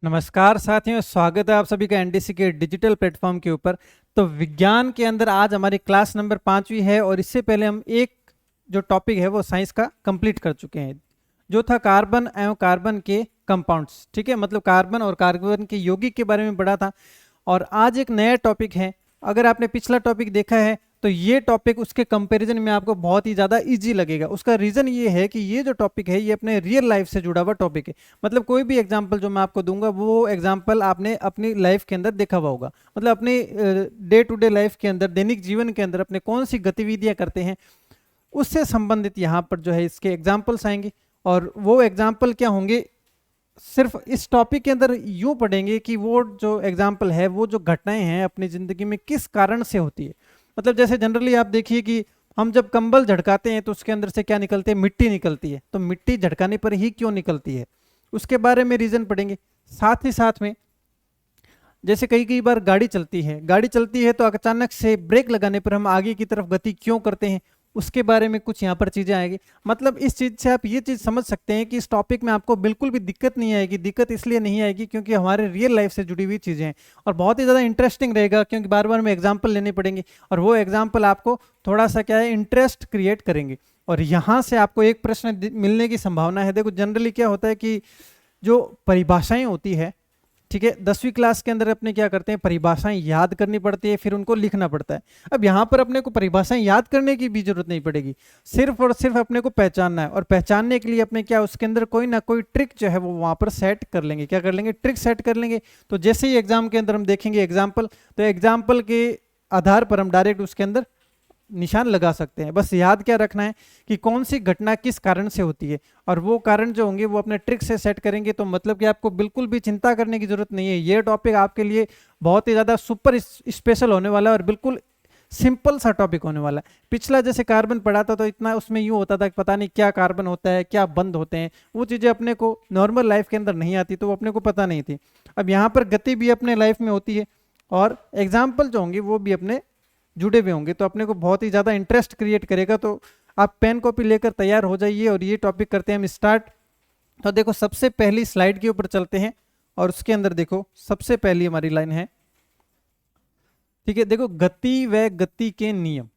नमस्कार साथियों, स्वागत है आप सभी का एनडीसी के डिजिटल प्लेटफॉर्म के ऊपर। तो विज्ञान के अंदर आज हमारी क्लास नंबर 5वीं है और इससे पहले हम एक जो टॉपिक है वो साइंस का कंप्लीट कर चुके हैं, जो था कार्बन एवं कार्बन के कंपाउंड्स। ठीक है, मतलब कार्बन और कार्बन के यौगिक के बारे में पढ़ा था। और आज एक नया टॉपिक है। अगर आपने पिछला टॉपिक देखा है तो ये टॉपिक उसके कंपैरिजन में आपको बहुत ही ज़्यादा इजी लगेगा। उसका रीज़न ये है कि ये जो टॉपिक है ये अपने रियल लाइफ से जुड़ा हुआ टॉपिक है। मतलब कोई भी एग्जांपल जो मैं आपको दूंगा वो एग्जांपल आपने अपनी लाइफ के अंदर देखा हुआ होगा। मतलब अपनी डे टू डे लाइफ के अंदर, दैनिक जीवन के अंदर अपने कौन सी गतिविधियां करते हैं उससे संबंधित यहाँ पर जो है इसके एग्जाम्पल्स आएंगे। और वो एग्जाम्पल क्या होंगे, सिर्फ इस टॉपिक के अंदर यूं पढ़ेंगे कि वो जो एग्जाम्पल है वो जो घटनाएं हैं अपनी ज़िंदगी में किस कारण से होती है। मतलब जैसे जनरली आप देखिए कि हम जब कंबल झटकाते हैं तो उसके अंदर से क्या निकलती है, मिट्टी निकलती है। तो मिट्टी झटकाने पर ही क्यों निकलती है उसके बारे में रीज़न पढ़ेंगे। साथ ही साथ में जैसे कई कई बार गाड़ी चलती है तो अचानक से ब्रेक लगाने पर हम आगे की तरफ गति क्यों करते हैं उसके बारे में कुछ यहाँ पर चीज़ें आएगी। मतलब इस चीज़ से आप ये चीज़ समझ सकते हैं कि इस टॉपिक में आपको बिल्कुल भी दिक्कत नहीं आएगी। दिक्कत इसलिए नहीं आएगी क्योंकि हमारे रियल लाइफ से जुड़ी हुई चीज़ें हैं और बहुत ही ज़्यादा इंटरेस्टिंग रहेगा, क्योंकि बार बार में एग्जाम्पल लेने पड़ेंगे और वो एग्जाम्पल आपको थोड़ा सा क्या है, इंटरेस्ट क्रिएट करेंगे। और यहाँ से आपको एक प्रश्न मिलने की संभावना है। देखो जनरली क्या होता है कि जो परिभाषाएं होती है, ठीक है, 10वीं क्लास के अंदर अपने क्या करते हैं, परिभाषाएं याद करनी पड़ती है, फिर उनको लिखना पड़ता है। अब यहाँ पर अपने को परिभाषाएं याद करने की भी जरूरत नहीं पड़ेगी, सिर्फ और सिर्फ अपने को पहचानना है। और पहचानने के लिए अपने क्या उसके अंदर कोई ना कोई ट्रिक जो है वो वहाँ पर सेट कर लेंगे। क्या कर लेंगे, ट्रिक सेट कर लेंगे। तो जैसे ही एग्जाम के अंदर हम देखेंगे एग्जाम्पल, तो एग्जाम्पल के आधार पर हम डायरेक्ट उसके अंदर निशान लगा सकते हैं। बस याद क्या रखना है कि कौन सी घटना किस कारण से होती है, और वो कारण जो होंगे वो अपने ट्रिक से सेट करेंगे। तो मतलब कि आपको बिल्कुल भी चिंता करने की जरूरत नहीं है। ये टॉपिक आपके लिए बहुत ही ज़्यादा सुपर स्पेशल होने वाला है और बिल्कुल सिंपल सा टॉपिक होने वाला है। पिछला जैसे कार्बन पढ़ा था तो इतना उसमें यूँ होता था कि पता नहीं क्या कार्बन होता है, क्या बंद होते हैं, वो चीज़ें अपने को नॉर्मल लाइफ के अंदर नहीं आती, तो वो अपने को पता नहीं थी। अब यहाँ पर गति भी अपने लाइफ में होती है और एग्जाम्पल जो होंगे वो भी अपने जुड़े हुए होंगे, तो अपने को बहुत ही ज़्यादा इंटरेस्ट क्रिएट करेगा। तो आप पेन कॉपी लेकर तैयार हो जाइए और ये टॉपिक करते हैं हम स्टार्ट। तो देखो सबसे पहली स्लाइड के ऊपर चलते हैं और उसके अंदर देखो सबसे पहली हमारी लाइन है, ठीक है, देखो गति व गति के नियम।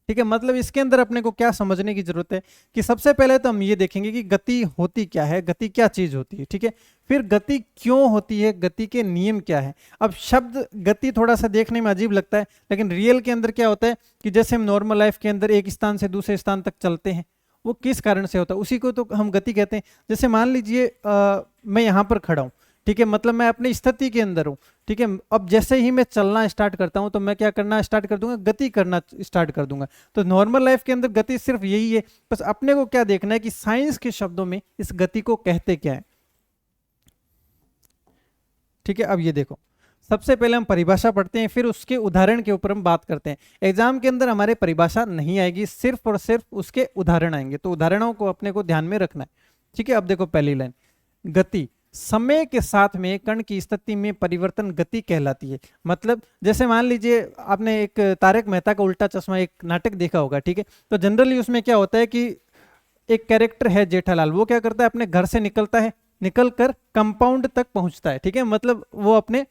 ठीक है, मतलब इसके अंदर अपने को क्या समझने की जरूरत है कि सबसे पहले तो हम ये देखेंगे कि गति होती क्या है, गति क्या चीज होती है। ठीक है, फिर गति क्यों होती है, गति के नियम क्या है। अब शब्द गति थोड़ा सा देखने में अजीब लगता है, लेकिन रियल के अंदर क्या होता है कि जैसे हम नॉर्मल लाइफ के अंदर एक स्थान से दूसरे स्थान तक चलते हैं, वो किस कारण से होता है उसी को तो हम गति कहते हैं। जैसे मान लीजिए मैं यहाँ पर खड़ा हूँ, ठीक है, मतलब मैं अपनी स्थिति के अंदर हूँ। ठीक है, अब जैसे ही मैं चलना स्टार्ट करता हूं तो मैं क्या करना स्टार्ट कर दूंगा, गति करना स्टार्ट कर दूंगा। तो नॉर्मल लाइफ के अंदर गति सिर्फ यही है। बस अपने को क्या देखना है कि साइंस के शब्दों में इस गति को कहते क्या है। ठीक है, अब ये देखो सबसे पहले हम परिभाषा पढ़ते हैं, फिर उसके उदाहरण के ऊपर हम बात करते हैं। एग्जाम के अंदर हमारे परिभाषा नहीं आएगी, सिर्फ और सिर्फ उसके उदाहरण आएंगे, तो उदाहरणों को अपने को ध्यान में रखना है। ठीक है, अब देखो पहली लाइन, गति समय के साथ में कण की स्थिति में परिवर्तन गति कहलाती है। मतलब जैसे मान लीजिए आपने एक तारक मेहता का उल्टा चश्मा एक नाटक देखा होगा। ठीक है, तो जनरली उसमें क्या होता है कि एक कैरेक्टर है जेठालाल, वो क्या करता है अपने घर से निकलता है, निकल कर कंपाउंड तक पहुंचता है। ठीक है, मतलब वो अपने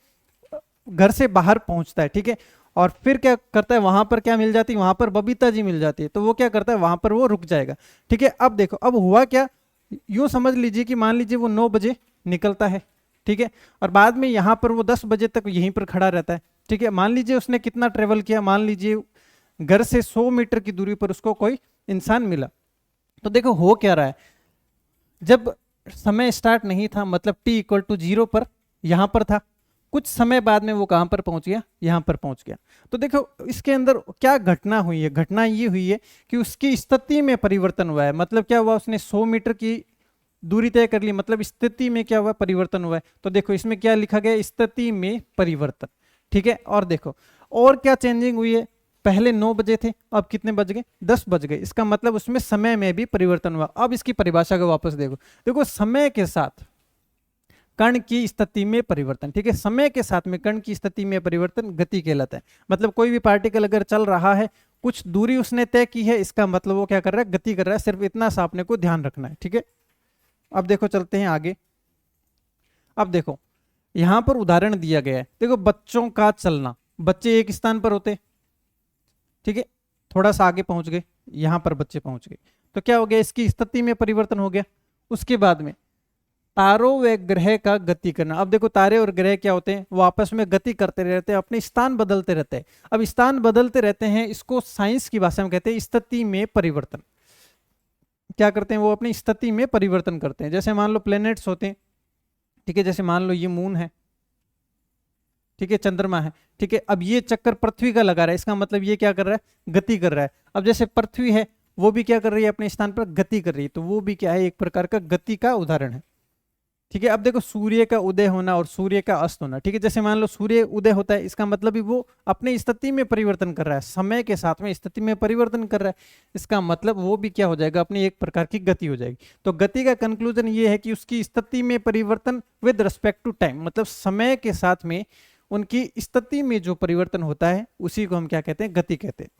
घर से बाहर पहुंचता है। ठीक है, और फिर क्या करता है, वहां पर क्या मिल जाती है, वहां पर बबीता जी मिल जाती है, तो वो क्या करता है वहां पर वो रुक जाएगा। ठीक है, अब देखो अब हुआ क्या, यूं समझ लीजिए कि मान लीजिए वो 9 बजे निकलता है। ठीक है, और बाद में यहाँ पर वो 10 बजे तक यहीं पर खड़ा रहता है। ठीक है, मान लीजिए उसने कितना ट्रेवल किया, मान लीजिए घर से 100 मीटर की दूरी पर उसको कोई इंसान मिला। तो देखो हो क्या रहा है, जब समय स्टार्ट नहीं था, मतलब t=0 पर यहां पर था, कुछ समय बाद में वो कहां पर पहुंच गया, यहां पर पहुंच गया। तो देखो इसके अंदर क्या घटना हुई है, घटना ये हुई है कि उसकी स्थिति में परिवर्तन हुआ है। मतलब क्या हुआ, उसने 100 मीटर की दूरी तय कर ली, मतलब स्थिति में क्या हुआ, परिवर्तन हुआ है। तो देखो इसमें क्या लिखा गया, स्थिति में परिवर्तन। ठीक है, और देखो और क्या चेंजिंग हुई है, पहले 9 बजे थे, अब कितने बज गए, 10 बज गए। इसका मतलब उसमें समय में भी परिवर्तन हुआ। अब इसकी परिभाषा को वापस देखो, देखो समय के साथ कण की स्थिति में परिवर्तन। ठीक है, समय के साथ में कण की स्थिति में परिवर्तन गति कहलाता है। मतलब कोई भी पार्टिकल अगर चल रहा है, कुछ दूरी उसने तय की है, इसका मतलब वो क्या कर रहा है, गति कर रहा है। सिर्फ इतना सा अपने को ध्यान रखना है। ठीक है, अब देखो चलते हैं आगे। अब देखो यहां पर उदाहरण दिया गया है, देखो बच्चों का चलना, बच्चे एक स्थान पर होते, ठीक है, थोड़ा सा आगे पहुंच गए, यहां पर बच्चे पहुंच गए, तो क्या हो गया, इसकी स्थिति में परिवर्तन हो गया। उसके बाद में तारों व ग्रह का गति करना। अब देखो तारे और ग्रह क्या होते हैं, वो आपस में गति करते रहते हैं, अपने स्थान बदलते रहते हैं। अब स्थान बदलते रहते हैं, इसको साइंस की भाषा में कहते हैं स्थिति में परिवर्तन। क्या करते हैं, वो अपनी स्थिति में परिवर्तन करते हैं। जैसे मान लो प्लैनेट्स होते हैं, ठीक है, जैसे मान लो ये मून है, ठीक है, चंद्रमा है, ठीक है, अब ये चक्कर पृथ्वी का लगा रहा है, इसका मतलब ये क्या कर रहा है, गति कर रहा है। अब जैसे पृथ्वी है, वो भी क्या कर रही है, अपने स्थान पर गति कर रही है, तो वो भी क्या है, एक प्रकार का गति का उदाहरण है, ठीक है। अब देखो सूर्य का उदय होना और सूर्य का अस्त होना, ठीक है, जैसे मान लो सूर्य उदय होता है, इसका मतलब भी वो अपनी स्थिति में परिवर्तन कर रहा है, समय के साथ में स्थिति में परिवर्तन कर रहा है, इसका मतलब वो भी क्या हो जाएगा, अपनी एक प्रकार की गति हो जाएगी। तो गति का कंक्लूजन ये है कि उसकी स्थिति में परिवर्तन विद रिस्पेक्ट टू टाइम, मतलब समय के साथ में उनकी स्थिति में जो परिवर्तन होता है उसी को हम क्या कहते हैं, गति कहते हैं,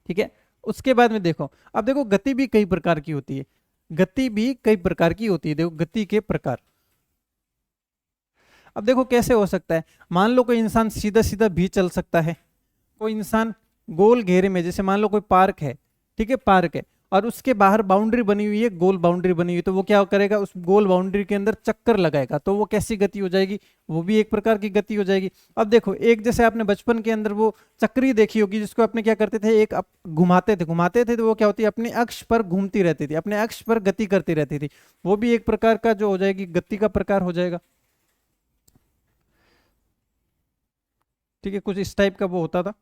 ठीक है। उसके बाद में देखो, अब देखो गति भी कई प्रकार की होती है, गति भी कई प्रकार की होती है, देखो गति के प्रकार। अब देखो कैसे हो सकता है, मान लो कोई इंसान सीधा सीधा भी चल सकता है, कोई इंसान गोल घेरे में, जैसे मान लो कोई पार्क है, ठीक है, पार्क है और उसके बाहर बाउंड्री बनी हुई है, गोल बाउंड्री बनी हुई है, तो वो क्या करेगा, उस गोल बाउंड्री के अंदर चक्कर लगाएगा, तो वो कैसी गति हो जाएगी, वो भी एक प्रकार की गति हो जाएगी। अब देखो एक जैसे आपने बचपन के अंदर वो चक्री देखी होगी, जिसको अपने क्या करते थे, एक घुमाते थे, तो वो क्या होती है, अपने अक्ष पर घूमती रहती थी, अपने अक्ष पर गति करती रहती थी, वो भी एक प्रकार का जो हो जाएगी, गति का प्रकार हो जाएगा, ठीक है, कुछ इस टाइप का वो होता था।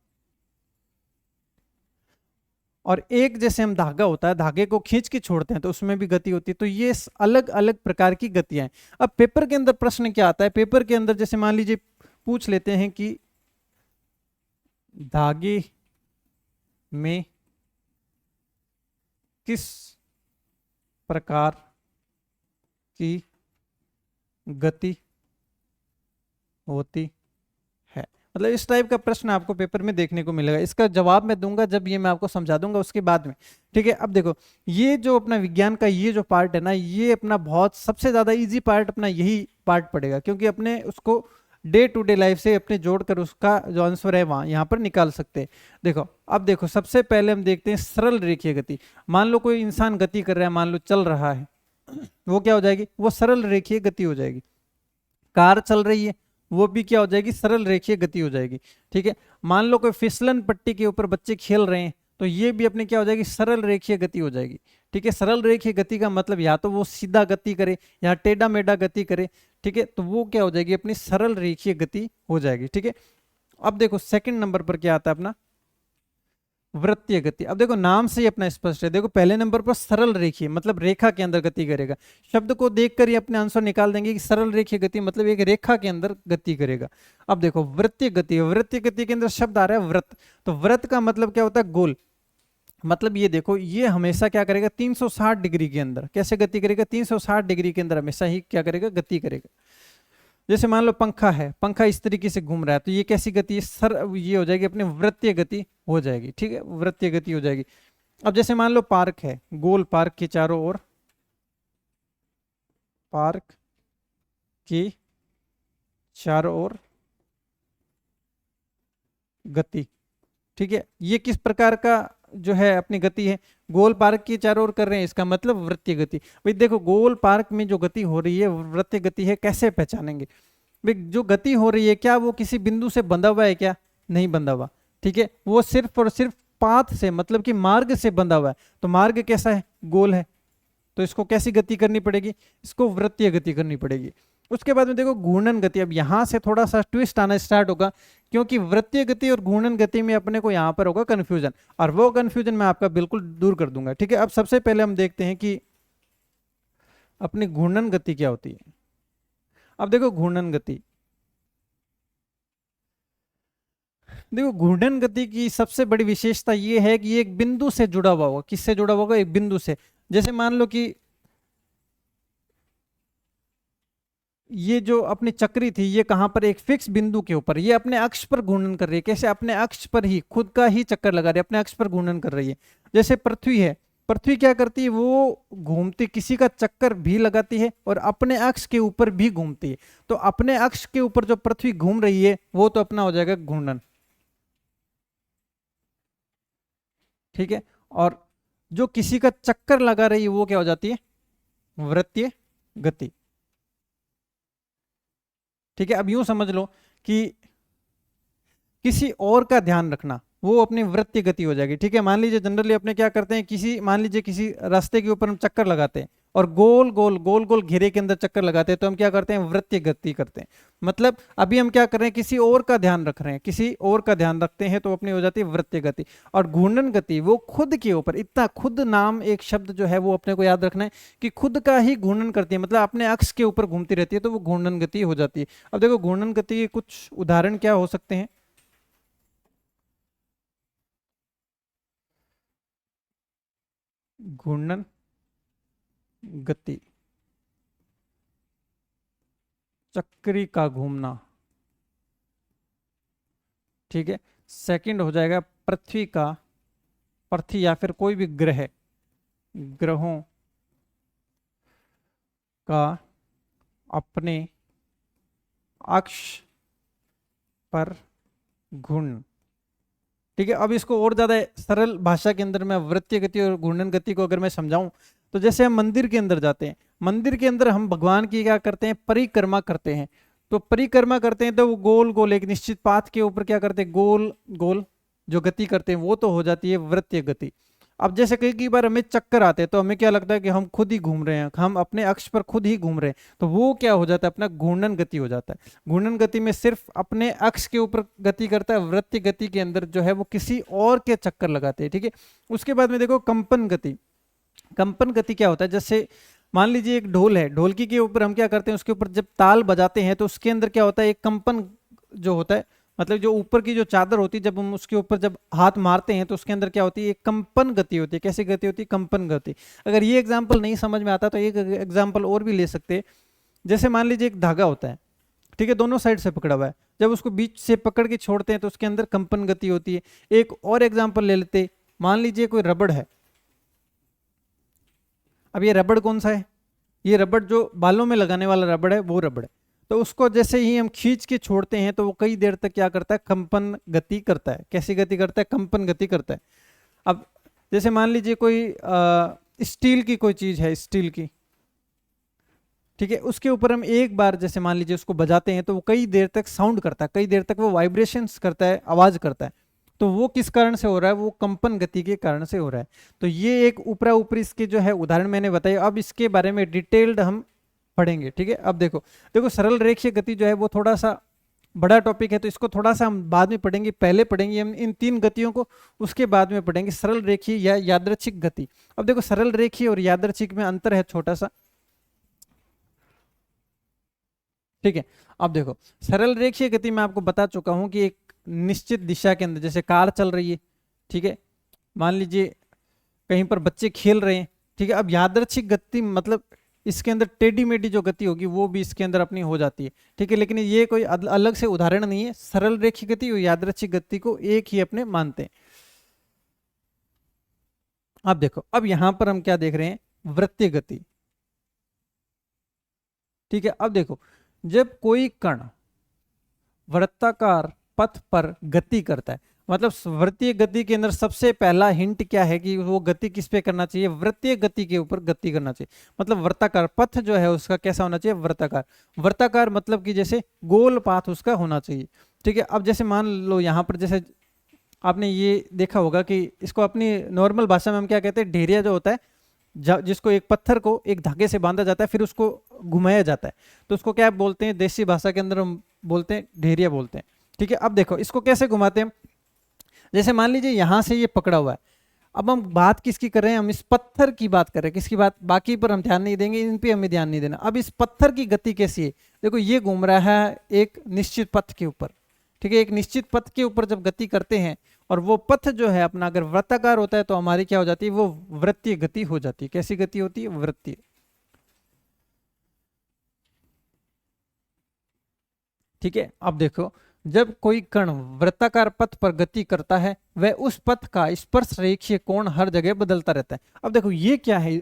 और एक जैसे हम धागा होता है, धागे को खींच के छोड़ते हैं तो उसमें भी गति होती है, तो ये अलग अलग प्रकार की गतियां हैं। अब पेपर के अंदर प्रश्न क्या आता है, पेपर के अंदर जैसे मान लीजिए पूछ लेते हैं कि धागे में किस प्रकार की गति होती है, मतलब इस टाइप का प्रश्न आपको पेपर में देखने को मिलेगा। इसका जवाब मैं दूंगा जब ये मैं आपको समझा दूंगा उसके बाद में, ठीक है। अब देखो ये जो अपना विज्ञान का ये जो पार्ट है ना, ये अपना बहुत सबसे ज्यादा इजी पार्ट अपना यही पार्ट पड़ेगा, क्योंकि अपने उसको डे टू डे लाइफ से अपने जोड़कर उसका जो आंसर है वहां यहाँ पर निकाल सकते हैं। देखो अब देखो सबसे पहले हम देखते हैं सरल रेखीय गति। मान लो कोई इंसान गति कर रहा है, मान लो चल रहा है, वो क्या हो जाएगी, वो सरल रेखीय गति हो जाएगी। कार चल रही है, वो भी क्या हो जाएगी, सरल रेखीय गति हो जाएगी, ठीक है। मान लो कोई फिसलन पट्टी के ऊपर बच्चे खेल रहे हैं, तो ये भी अपने क्या हो जाएगी, सरल रेखीय गति हो जाएगी, ठीक है। सरल रेखीय गति का मतलब या तो वो सीधा गति करे या टेढ़ा मेढ़ा गति करे, ठीक है, तो वो क्या हो जाएगी, अपनी सरल रेखीय गति हो जाएगी, ठीक है। अब देखो सेकंड नंबर पर क्या आता है अपना, वृत्तीय गति। अब देखो नाम से ही अपना स्पष्ट है, देखो पहले नंबर पर सरल रेखीय मतलब रेखा के अंदर गति करेगा, शब्द को देखकर ही अपने आंसर निकाल देंगे कि सरल रेखीय गति मतलब एक रेखा के अंदर गति करेगा। अब देखो वृत्तीय गति, वृत्तीय गति के अंदर शब्द आ रहा है व्रत, तो व्रत का मतलब क्या होता है, गोल, मतलब ये देखो ये हमेशा क्या करेगा, 360 डिग्री के अंदर कैसे गति करेगा, 360 डिग्री के अंदर हमेशा ही क्या करेगा, गति करेगा। जैसे मान लो पंखा है, पंखा इस तरीके से घूम रहा है, तो ये कैसी गति है, ये हो जाएगी अपनी वृत्तीय गति हो जाएगी, ठीक है, वृत्तीय गति हो जाएगी। अब जैसे मान लो पार्क है, गोल पार्क के चारों ओर, पार्क की चारों ओर गति, ठीक है, ये किस प्रकार का जो है अपनी गति है, गोल पार्क के चारों ओर कर रहे हैं, इसका मतलब वृत्तीय गति। भाई देखो गोल पार्क में जो गति हो रही है वृत्तीय गति है, कैसे पहचानेंगे भाई, जो गति हो रही है क्या वो किसी बिंदु से बंधा हुआ है, क्या नहीं बंधा हुआ, ठीक है, वो सिर्फ और सिर्फ पाथ से मतलब कि मार्ग से बंधा हुआ है, तो मार्ग कैसा है, गोल है, तो इसको कैसी गति करनी पड़ेगी, इसको वृत्तीय गति करनी पड़ेगी। उसके बाद में देखो घूर्णन गति, अब यहां से थोड़ा सा ट्विस्ट आना स्टार्ट होगा, क्योंकि वृत्तीय गति और घूर्णन गति में अपने को यहां पर होगा कंफ्यूजन, और वो कंफ्यूजन मैं आपका बिल्कुल दूर कर दूंगा, ठीक है। अब सबसे पहले हम देखते हैं कि अपनी घूर्णन गति क्या होती है। अब देखो घूर्णन गति, देखो घूर्णन गति की सबसे बड़ी विशेषता ये है कि ये एक बिंदु से जुड़ा हुआ होगा, किससे जुड़ा हुआ होगा, एक बिंदु से। जैसे मान लो कि ये जो अपनी चक्री थी ये कहां पर, एक फिक्स बिंदु के ऊपर, ये अपने अक्ष पर घूर्णन कर रही है, कैसे, अपने अक्ष पर ही खुद का ही चक्कर लगा रही है, अपने अक्ष पर घूर्णन कर रही है। जैसे पृथ्वी है, पृथ्वी क्या करती है, वो घूमती, किसी का चक्कर भी लगाती है और अपने अक्ष के ऊपर भी घूमती है। तो अपने अक्ष के ऊपर जो पृथ्वी घूम रही है वो तो अपना हो जाएगा घूर्णन, ठीक है। और जो किसी का चक्कर लगा रही है वो क्या हो जाती है, वृत्तीय गति, ठीक है। अब यूं समझ लो कि किसी और का ध्यान रखना, वो अपनी वृत्तीय गति हो जाएगी, ठीक है। मान लीजिए जनरली अपने क्या करते हैं, किसी मान लीजिए किसी रास्ते के ऊपर हम चक्कर लगाते हैं और गोल गोल गोल गोल घेरे के अंदर चक्कर लगाते हैं, तो हम क्या करते हैं, वृत्तीय गति करते हैं। मतलब अभी हम क्या कर रहे हैं, किसी और का ध्यान रख रहे हैं, किसी और का ध्यान रखते हैं तो अपनी हो जाती है वृत्तीय गति। और घूर्णन गति वो खुद के ऊपर, इतना खुद नाम एक शब्द जो है वो अपने को याद रखना है कि खुद का ही घूर्णन करती है, मतलब अपने अक्ष के ऊपर घूमती रहती है, तो वो घूर्णन गति हो जाती है। अब देखो घूर्णन गति के कुछ उदाहरण क्या हो सकते हैं। घूर्णन गति, चक्री का घूमना, ठीक है। सेकंड हो जाएगा पृथ्वी का, पृथ्वी या फिर कोई भी ग्रह, ग्रहों का अपने अक्ष पर घूर्णन, ठीक है। अब इसको और ज्यादा सरल भाषा के अंदर मैं वृत्तीय गति और घूर्णन गति को अगर मैं समझाऊं, तो जैसे हम मंदिर के अंदर जाते हैं, मंदिर के अंदर हम भगवान की क्या करते हैं, परिक्रमा करते हैं। तो परिक्रमा करते हैं तो वो गोल गोल एक निश्चित पाथ के ऊपर क्या करते हैं, गोल गोल जो गति करते हैं वो तो हो जाती है वृत्तीय गति। अब जैसे कई कई बार हमें चक्कर आते हैं तो हमें क्या लगता है कि हम खुद ही घूम रहे हैं, हम अपने अक्ष पर खुद ही घूम रहे हैं, तो वो क्या हो जाता है, अपना घूर्णन गति हो जाता है। घूर्णन गति में सिर्फ अपने अक्ष के ऊपर गति करता है, वृत्तीय गति के अंदर जो है वो किसी और के चक्कर लगाते हैं, ठीक है। उसके बाद में देखो कंपन गति। कंपन गति क्या होता है, जैसे मान लीजिए एक ढोल है, ढोलकी के ऊपर हम क्या करते हैं, उसके ऊपर जब ताल बजाते हैं तो उसके अंदर क्या होता है, एक कंपन जो होता है, मतलब जो ऊपर की जो चादर होती है, जब हम उसके ऊपर जब हाथ मारते हैं तो उसके अंदर क्या होती है, एक कंपन गति होती है। कैसी गति होती है, कंपन गति। अगर ये एग्जाम्पल नहीं समझ में आता तो एक एग्जाम्पल और भी ले सकते हैं। जैसे मान लीजिए एक धागा होता है, ठीक है, दोनों साइड से पकड़ा हुआ है, जब उसको बीच से पकड़ के छोड़ते हैं तो उसके अंदर कंपन गति होती है। एक और एग्जाम्पल ले लेते, मान लीजिए कोई रबड़ है। अब ये रबड़ कौन सा है, ये रबड़ जो बालों में लगाने वाला रबड़ है वो रबड़ है। तो उसको जैसे ही हम खींच के छोड़ते हैं तो वो कई देर तक क्या करता है, कंपन गति करता है। कैसी गति करता है, कंपन गति करता है। अब जैसे मान लीजिए कोई स्टील की कोई चीज है, स्टील की, ठीक है, उसके ऊपर हम एक बार जैसे मान लीजिए उसको बजाते हैं तो वो कई देर तक साउंड करता है, कई देर तक वो वाइब्रेशंस करता है, आवाज करता है। तो वो किस कारण से हो रहा है, वो कंपन गति के कारण से हो रहा है। तो ये एक ऊपरा ऊपरी इसके जो है उदाहरण मैंने बताया। अब इसके बारे में डिटेल्ड हम पढ़ेंगे, ठीक है। अब देखो देखो सरल रेखीय गति जो है वो थोड़ा सा बड़ा टॉपिक है, तो इसको थोड़ा सा हम बाद में पढ़ेंगे। पहले पढ़ेंगे हम इन तीन गतियों को, उसके बाद में पढ़ेंगे सरल रेखीय या यादृच्छिक गति। अब देखो सरल रेखीय और यादृच्छिक में अंतर है छोटा सा, ठीक है। अब देखो सरल रेखीय गति में आपको बता चुका हूं कि एक निश्चित दिशा के अंदर, जैसे कार चल रही है, ठीक है, मान लीजिए कहीं पर बच्चे खेल रहे हैं, ठीक है। अब यादृच्छिक गति मतलब इसके अंदर टेढ़ी मेढ़ी जो गति होगी वो भी इसके अंदर अपनी हो जाती है, ठीक है। लेकिन ये कोई अलग से उदाहरण नहीं है, सरल रेखीय गति और यादृच्छिक गति को एक ही अपने मानते हैं। अब देखो अब यहां पर हम क्या देख रहे हैं, वृत्तीय गति, ठीक है। अब देखो जब कोई कण वृत्ताकार पथ पर गति करता है, मतलब वृत्तीय गति के अंदर सबसे पहला हिंट क्या है कि वो गति किस पे करना चाहिए, वृत्तीय गति के ऊपर गति करना चाहिए। मतलब वृत्ताकार पथ जो है उसका कैसा होना चाहिए, वृत्ताकार। वृत्ताकार मतलब कि जैसे गोल पाथ उसका होना चाहिए, ठीक है। अब जैसे मान लो यहाँ पर जैसे आपने ये देखा होगा कि इसको अपनी नॉर्मल भाषा में हम क्या कहते हैं, ढेरिया जो होता है, जिसको एक पत्थर को एक धागे से बांधा जाता है फिर उसको घुमाया जाता है, तो उसको क्या बोलते हैं, देसी भाषा के अंदर हम बोलते हैं ढेरिया बोलते हैं, ठीक है। अब देखो इसको कैसे घुमाते हैं, जैसे मान लीजिए यहां से ये पकड़ा हुआ है। अब हम बात किसकी कर रहे हैं, हम इस पत्थर की बात कर रहे हैं, किसकी बात, बाकी पर हम ध्यान नहीं देंगे, इन पे हमें ध्यान नहीं देना। अब इस पत्थर की गति कैसी है, देखो ये घूम रहा है एक निश्चित पथ के ऊपर, ठीक है। एक निश्चित पथ के ऊपर जब गति करते हैं और वो पथ जो है अपना अगर वृत्ताकार होता है तो हमारी क्या हो जाती है, वो वृत्तीय गति हो जाती है। कैसी गति होती है, वृत्तीय, ठीक है। अब देखो जब कोई कण वृत्ताकार पथ पर गति करता है वह उस पथ का स्पर्श रेखीय कोण हर जगह बदलता रहता है। अब देखो ये क्या है,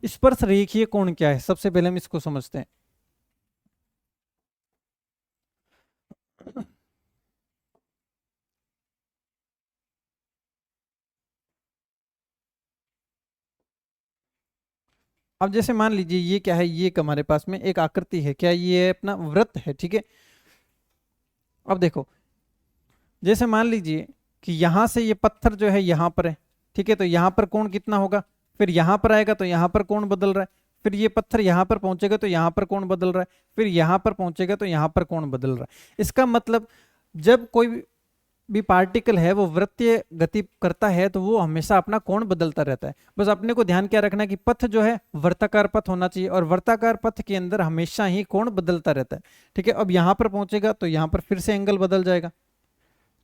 स्पर्श रेखीय कोण क्या है, सबसे पहले हम इसको समझते हैं। अब जैसे मान लीजिए ये क्या है, ये एक हमारे पास में एक आकृति है, क्या ये अपना वृत्त है, ठीक है। अब देखो जैसे मान लीजिए कि यहां से ये पत्थर जो है यहां पर है, ठीक है, तो यहां पर कोण कितना होगा, फिर यहां पर आएगा तो यहां पर कोण बदल रहा है, फिर ये पत्थर यहां पर पहुंचेगा तो यहां पर कोण बदल रहा है, फिर यहां पर पहुंचेगा तो यहां पर कोण बदल रहा है। इसका मतलब जब कोई भी पार्टिकल है वो वृत्तीय गति करता है तो वो हमेशा अपना कोण बदलता रहता है। बस अपने को ध्यान क्या रखना है कि पथ जो है वर्ताकार पथ होना चाहिए और वर्ताकार पथ के अंदर हमेशा ही कोण बदलता रहता है, ठीक है। अब यहां पर पहुंचेगा तो यहां पर फिर से एंगल बदल जाएगा,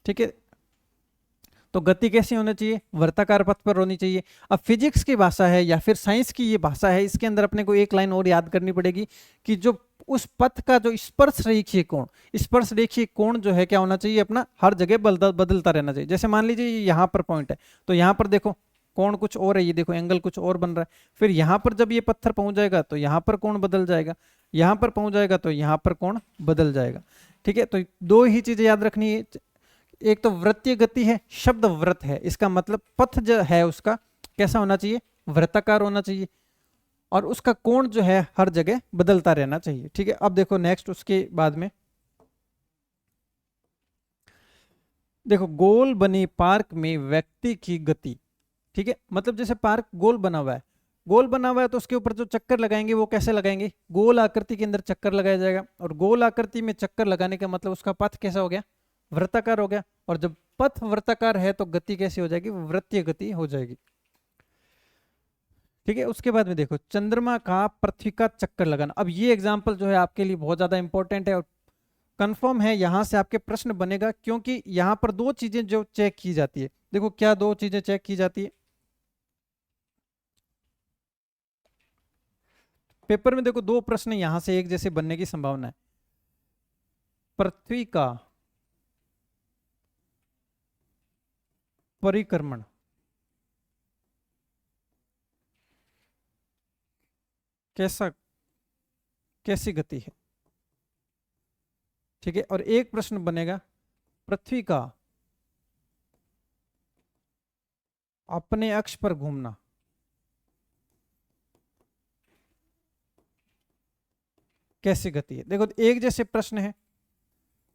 ठीक है। तो गति कैसी होनी चाहिए, वर्ताकार पथ पर होनी चाहिए। अब फिजिक्स की भाषा है या फिर साइंस की ये भाषा है, इसके अंदर अपने को एक लाइन और याद करनी पड़ेगी कि जो उस पथ का जो स्पर्श रेखीय कोण, स्पर्श रेखीय कोण जो है क्या होना चाहिए, अपना हर जगह बदलता रहना चाहिए। जैसे मान लीजिए यहाँ पर पॉइंट है तो यहाँ पर देखो कोण कुछ और है, ये देखो एंगल कुछ और बन रहा है, फिर यहाँ पर जब ये पत्थर पहुंच जाएगा तो यहाँ पर कोण बदल जाएगा, यहाँ पर पहुंच जाएगा तो यहाँ पर कोण बदल जाएगा, ठीक है। तो दो ही चीजें याद रखनी है, एक तो वृत्तीय गति है, शब्द वृत्त है, इसका मतलब पथ जो है उसका कैसा होना चाहिए, वृत्ताकार होना चाहिए और उसका कोण जो है हर जगह बदलता रहना चाहिए, ठीक है। अब देखो नेक्स्ट उसके बाद में देखो गोल बनी पार्क में व्यक्ति की गति, ठीक है। मतलब जैसे पार्क गोल बना हुआ है, गोल बना हुआ है तो उसके ऊपर जो चक्कर लगाएंगे वो कैसे लगाएंगे, गोल आकृति के अंदर चक्कर लगाया जाएगा और गोल आकृति में चक्कर लगाने का मतलब उसका पथ कैसा हो गया, वृत्ताकार हो गया। और जब पथ वृत्ताकार है तो गति कैसी हो जाएगी, वृत्तीय गति हो जाएगी, ठीक है। उसके बाद में देखो चंद्रमा का पृथ्वी का चक्कर लगाना। अब ये एग्जांपल जो है आपके लिए बहुत ज्यादा इंपॉर्टेंट है और कंफर्म है यहां से आपके प्रश्न बनेगा, क्योंकि यहां पर दो चीजें जो चेक की जाती है। देखो क्या दो चीजें चेक की जाती है पेपर में, देखो दो प्रश्न यहां से एक जैसे बनने की संभावना है। पृथ्वी का परिक्रमण कैसा, कैसी गति है, ठीक है। और एक प्रश्न बनेगा पृथ्वी का अपने अक्ष पर घूमना कैसी गति है। देखो एक जैसे प्रश्न है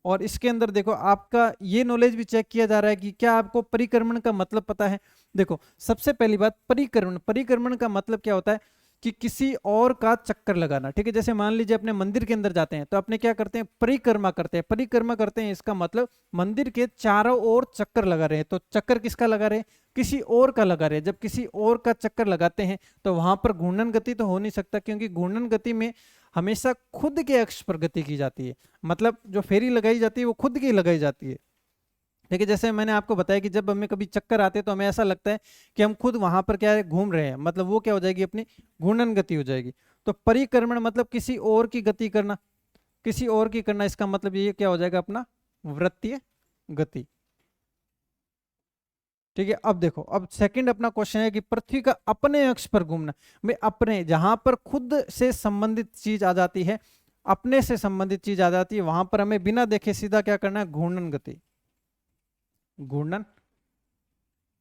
और इसके अंदर देखो आपका ये नॉलेज भी चेक किया जा रहा है कि क्या आपको परिक्रमण का मतलब पता है। देखो सबसे पहली बात, परिक्रमण, परिक्रमण का मतलब क्या होता है कि किसी और का चक्कर लगाना, ठीक है। जैसे मान लीजिए अपने मंदिर के अंदर जाते हैं तो अपने क्या करते हैं, परिक्रमा करते हैं। परिक्रमा करते हैं इसका मतलब मंदिर के चारों ओर चक्कर लगा रहे हैं। तो चक्कर किसका लगा रहे हैं, किसी और का लगा रहे हैं। जब किसी और का चक्कर लगाते हैं तो वहां पर घूर्णन गति तो हो नहीं सकता, क्योंकि घूर्णन गति में हमेशा खुद के अक्ष पर गति की जाती है। मतलब जो फेरी लगाई जाती है वो खुद की लगाई जाती है, ठीक है। जैसे मैंने आपको बताया कि जब हमें कभी चक्कर आते हैं तो हमें ऐसा लगता है कि हम खुद वहां पर क्या है, घूम रहे हैं, मतलब वो क्या हो जाएगी, अपनी घूर्णन गति हो जाएगी। तो परिक्रमण मतलब किसी और की गति करना, किसी और की करना, इसका मतलब ये क्या हो जाएगा, अपना वृत्तीय गति, ठीक है। अब देखो अब सेकंड अपना क्वेश्चन है कि पृथ्वी का अपने अक्ष पर घूमना में, अपने जहां पर खुद से संबंधित चीज आ जाती है, अपने से संबंधित चीज आ जाती है, वहां पर हमें बिना देखे सीधा क्या करना है, घूर्णन गति, घूर्णन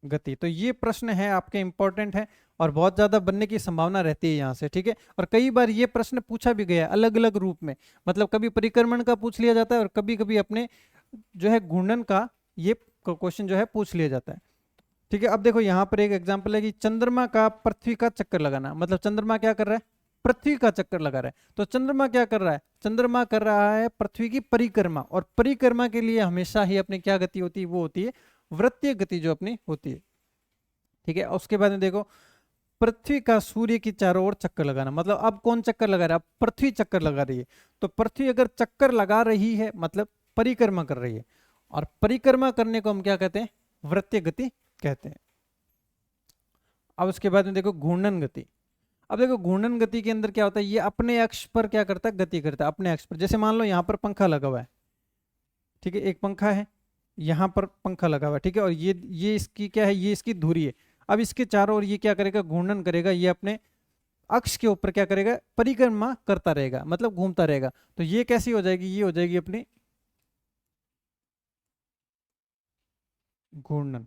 गति। तो ये प्रश्न है आपके इंपॉर्टेंट है और बहुत ज्यादा बनने की संभावना रहती है यहाँ से, ठीक है। और कई बार ये प्रश्न पूछा भी गया अलग अलग रूप में, मतलब कभी परिक्रमण का पूछ लिया जाता है और कभी कभी अपने जो है घूर्णन का ये क्वेश्चन जो है पूछ लिया जाता है, ठीक है। अब देखो यहाँ पर एक एग्जाम्पल है कि चंद्रमा का पृथ्वी का चक्कर लगाना, मतलब चंद्रमा क्या कर रहा है, पृथ्वी का चक्कर लगा रहा है। तो चंद्रमा क्या कर रहा है, चंद्रमा कर रहा है पृथ्वी की परिक्रमा, और परिक्रमा के लिए हमेशा ही अपनी क्या गति होती है, वो होती है वृत्तीय गति जो अपनी होती है, ठीक है। उसके बाद में देखो पृथ्वी का सूर्य की चारों ओर चक्कर लगाना, मतलब अब कौन चक्कर लगा रहा है, अब पृथ्वी चक्कर लगा रही है। तो पृथ्वी अगर चक्कर लगा रही है मतलब परिक्रमा कर रही है, और परिक्रमा करने को हम क्या कहते हैं, वृत्तीय गति कहते हैं। अब उसके बाद में देखो घूर्णन गति। अब देखो घूर्णन गति के अंदर क्या होता है, ये अपने अक्ष पर क्या करता है, गति करता है अपने अक्ष पर। जैसे मान लो यहाँ पर पंखा लगा हुआ है, ठीक है, एक पंखा है, यहाँ पर पंखा लगा हुआ है, ठीक है, और ये इसकी क्या है, ये इसकी धुरी है। अब इसके चारों ओर ये क्या करेगा, घूर्णन करेगा, ये अपने अक्ष के ऊपर क्या करेगा, परिक्रमा करता रहेगा, मतलब घूमता रहेगा। तो ये कैसी हो जाएगी, ये हो जाएगी अपनी घूर्णन।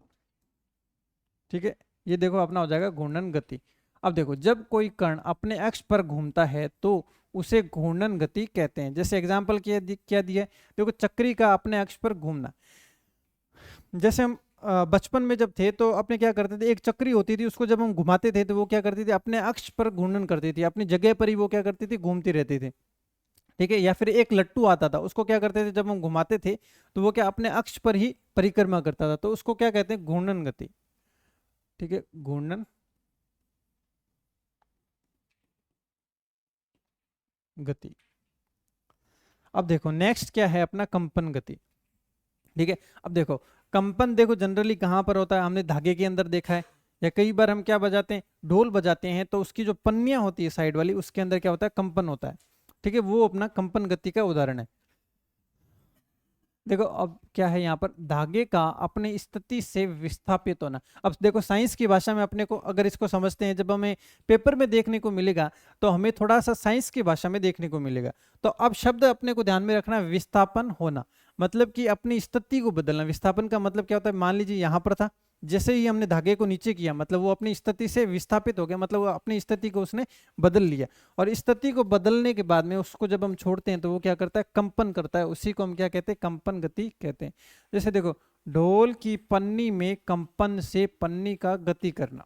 ठीक है, ये देखो अपना हो जाएगा घूर्णन गति। अब देखो, जब कोई कण अपने अक्ष पर घूमता है तो उसे घूर्णन गति कहते हैं। जैसे एग्जांपल क्या दिया है, देखो चक्री का अपने अक्ष पर घूमना। जैसे हम बचपन में जब थे तो अपने क्या करते थे, एक चक्री होती थी, उसको जब हम घुमाते थे तो वो क्या करती थी, अपने अक्ष पर घूर्णन करती थी, अपनी जगह पर ही वो क्या करती थी, घूमती रहती थी। ठीक है, या फिर एक लट्टू आता था, उसको क्या करते थे, जब हम घुमाते थे तो वो क्या अपने अक्ष पर ही परिक्रमा करता था, तो उसको क्या कहते हैं, घूर्णन गति। ठीक है, घूर्णन गति। अब देखो नेक्स्ट क्या है अपना, कंपन गति। ठीक है, अब देखो कंपन, देखो जनरली कहाँ पर होता है, हमने धागे के अंदर देखा है, या कई बार हम क्या बजाते हैं, ढोल बजाते हैं, तो उसकी जो पन्नियां होती है साइड वाली, उसके अंदर क्या होता है, कंपन होता है। ठीक है, वो अपना कंपन गति का उदाहरण है। देखो अब क्या है, यहाँ पर धागे का अपनी स्थिति से विस्थापित होना। अब देखो साइंस की भाषा में अपने को अगर इसको समझते हैं, जब हमें पेपर में देखने को मिलेगा तो हमें थोड़ा सा साइंस की भाषा में देखने को मिलेगा। तो अब शब्द अपने को ध्यान में रखना, विस्थापन होना, मतलब कि अपनी स्थिति को बदलना। विस्थापन का मतलब क्या होता है, मान लीजिए यहाँ पर था, जैसे ही हमने धागे को नीचे किया, मतलब वो अपनी स्थिति से विस्थापित हो गया, मतलब वो अपनी स्थिति को उसने बदल लिया। और स्थिति को बदलने के बाद में उसको जब हम छोड़ते हैं तो वो क्या करता है, कंपन करता है, उसी को हम क्या कहते हैं, कंपन गति कहते हैं। जैसे देखो, ढोल की पन्नी में कंपन से पन्नी का गति करना,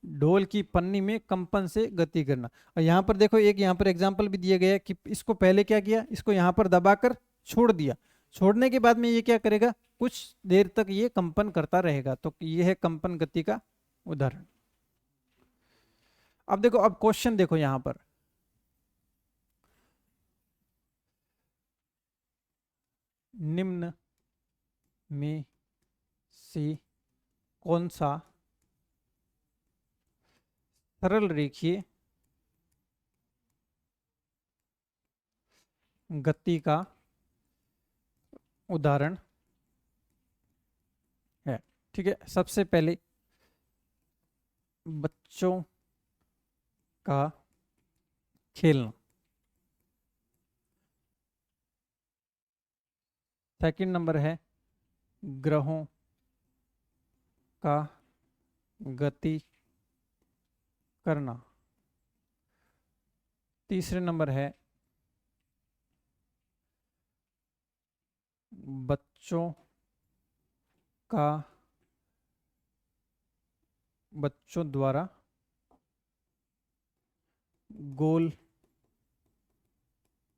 ढोल की पन्नी में कंपन से गति करना। और यहाँ पर देखो, एक यहाँ पर एग्जाम्पल भी दिया गया है कि इसको पहले क्या किया, इसको यहाँ पर दबाकर छोड़ दिया, छोड़ने के बाद में ये क्या करेगा, कुछ देर तक ये कंपन करता रहेगा, तो ये है कंपन गति का उदाहरण। अब देखो, अब क्वेश्चन देखो यहाँ पर, निम्न में से कौन सा सरल रेखीय गति का उदाहरण है। ठीक है, सबसे पहले बच्चों का खेलना, सेकंड नंबर है ग्रहों का गति करना, तीसरे नंबर है बच्चों का बच्चों द्वारा गोल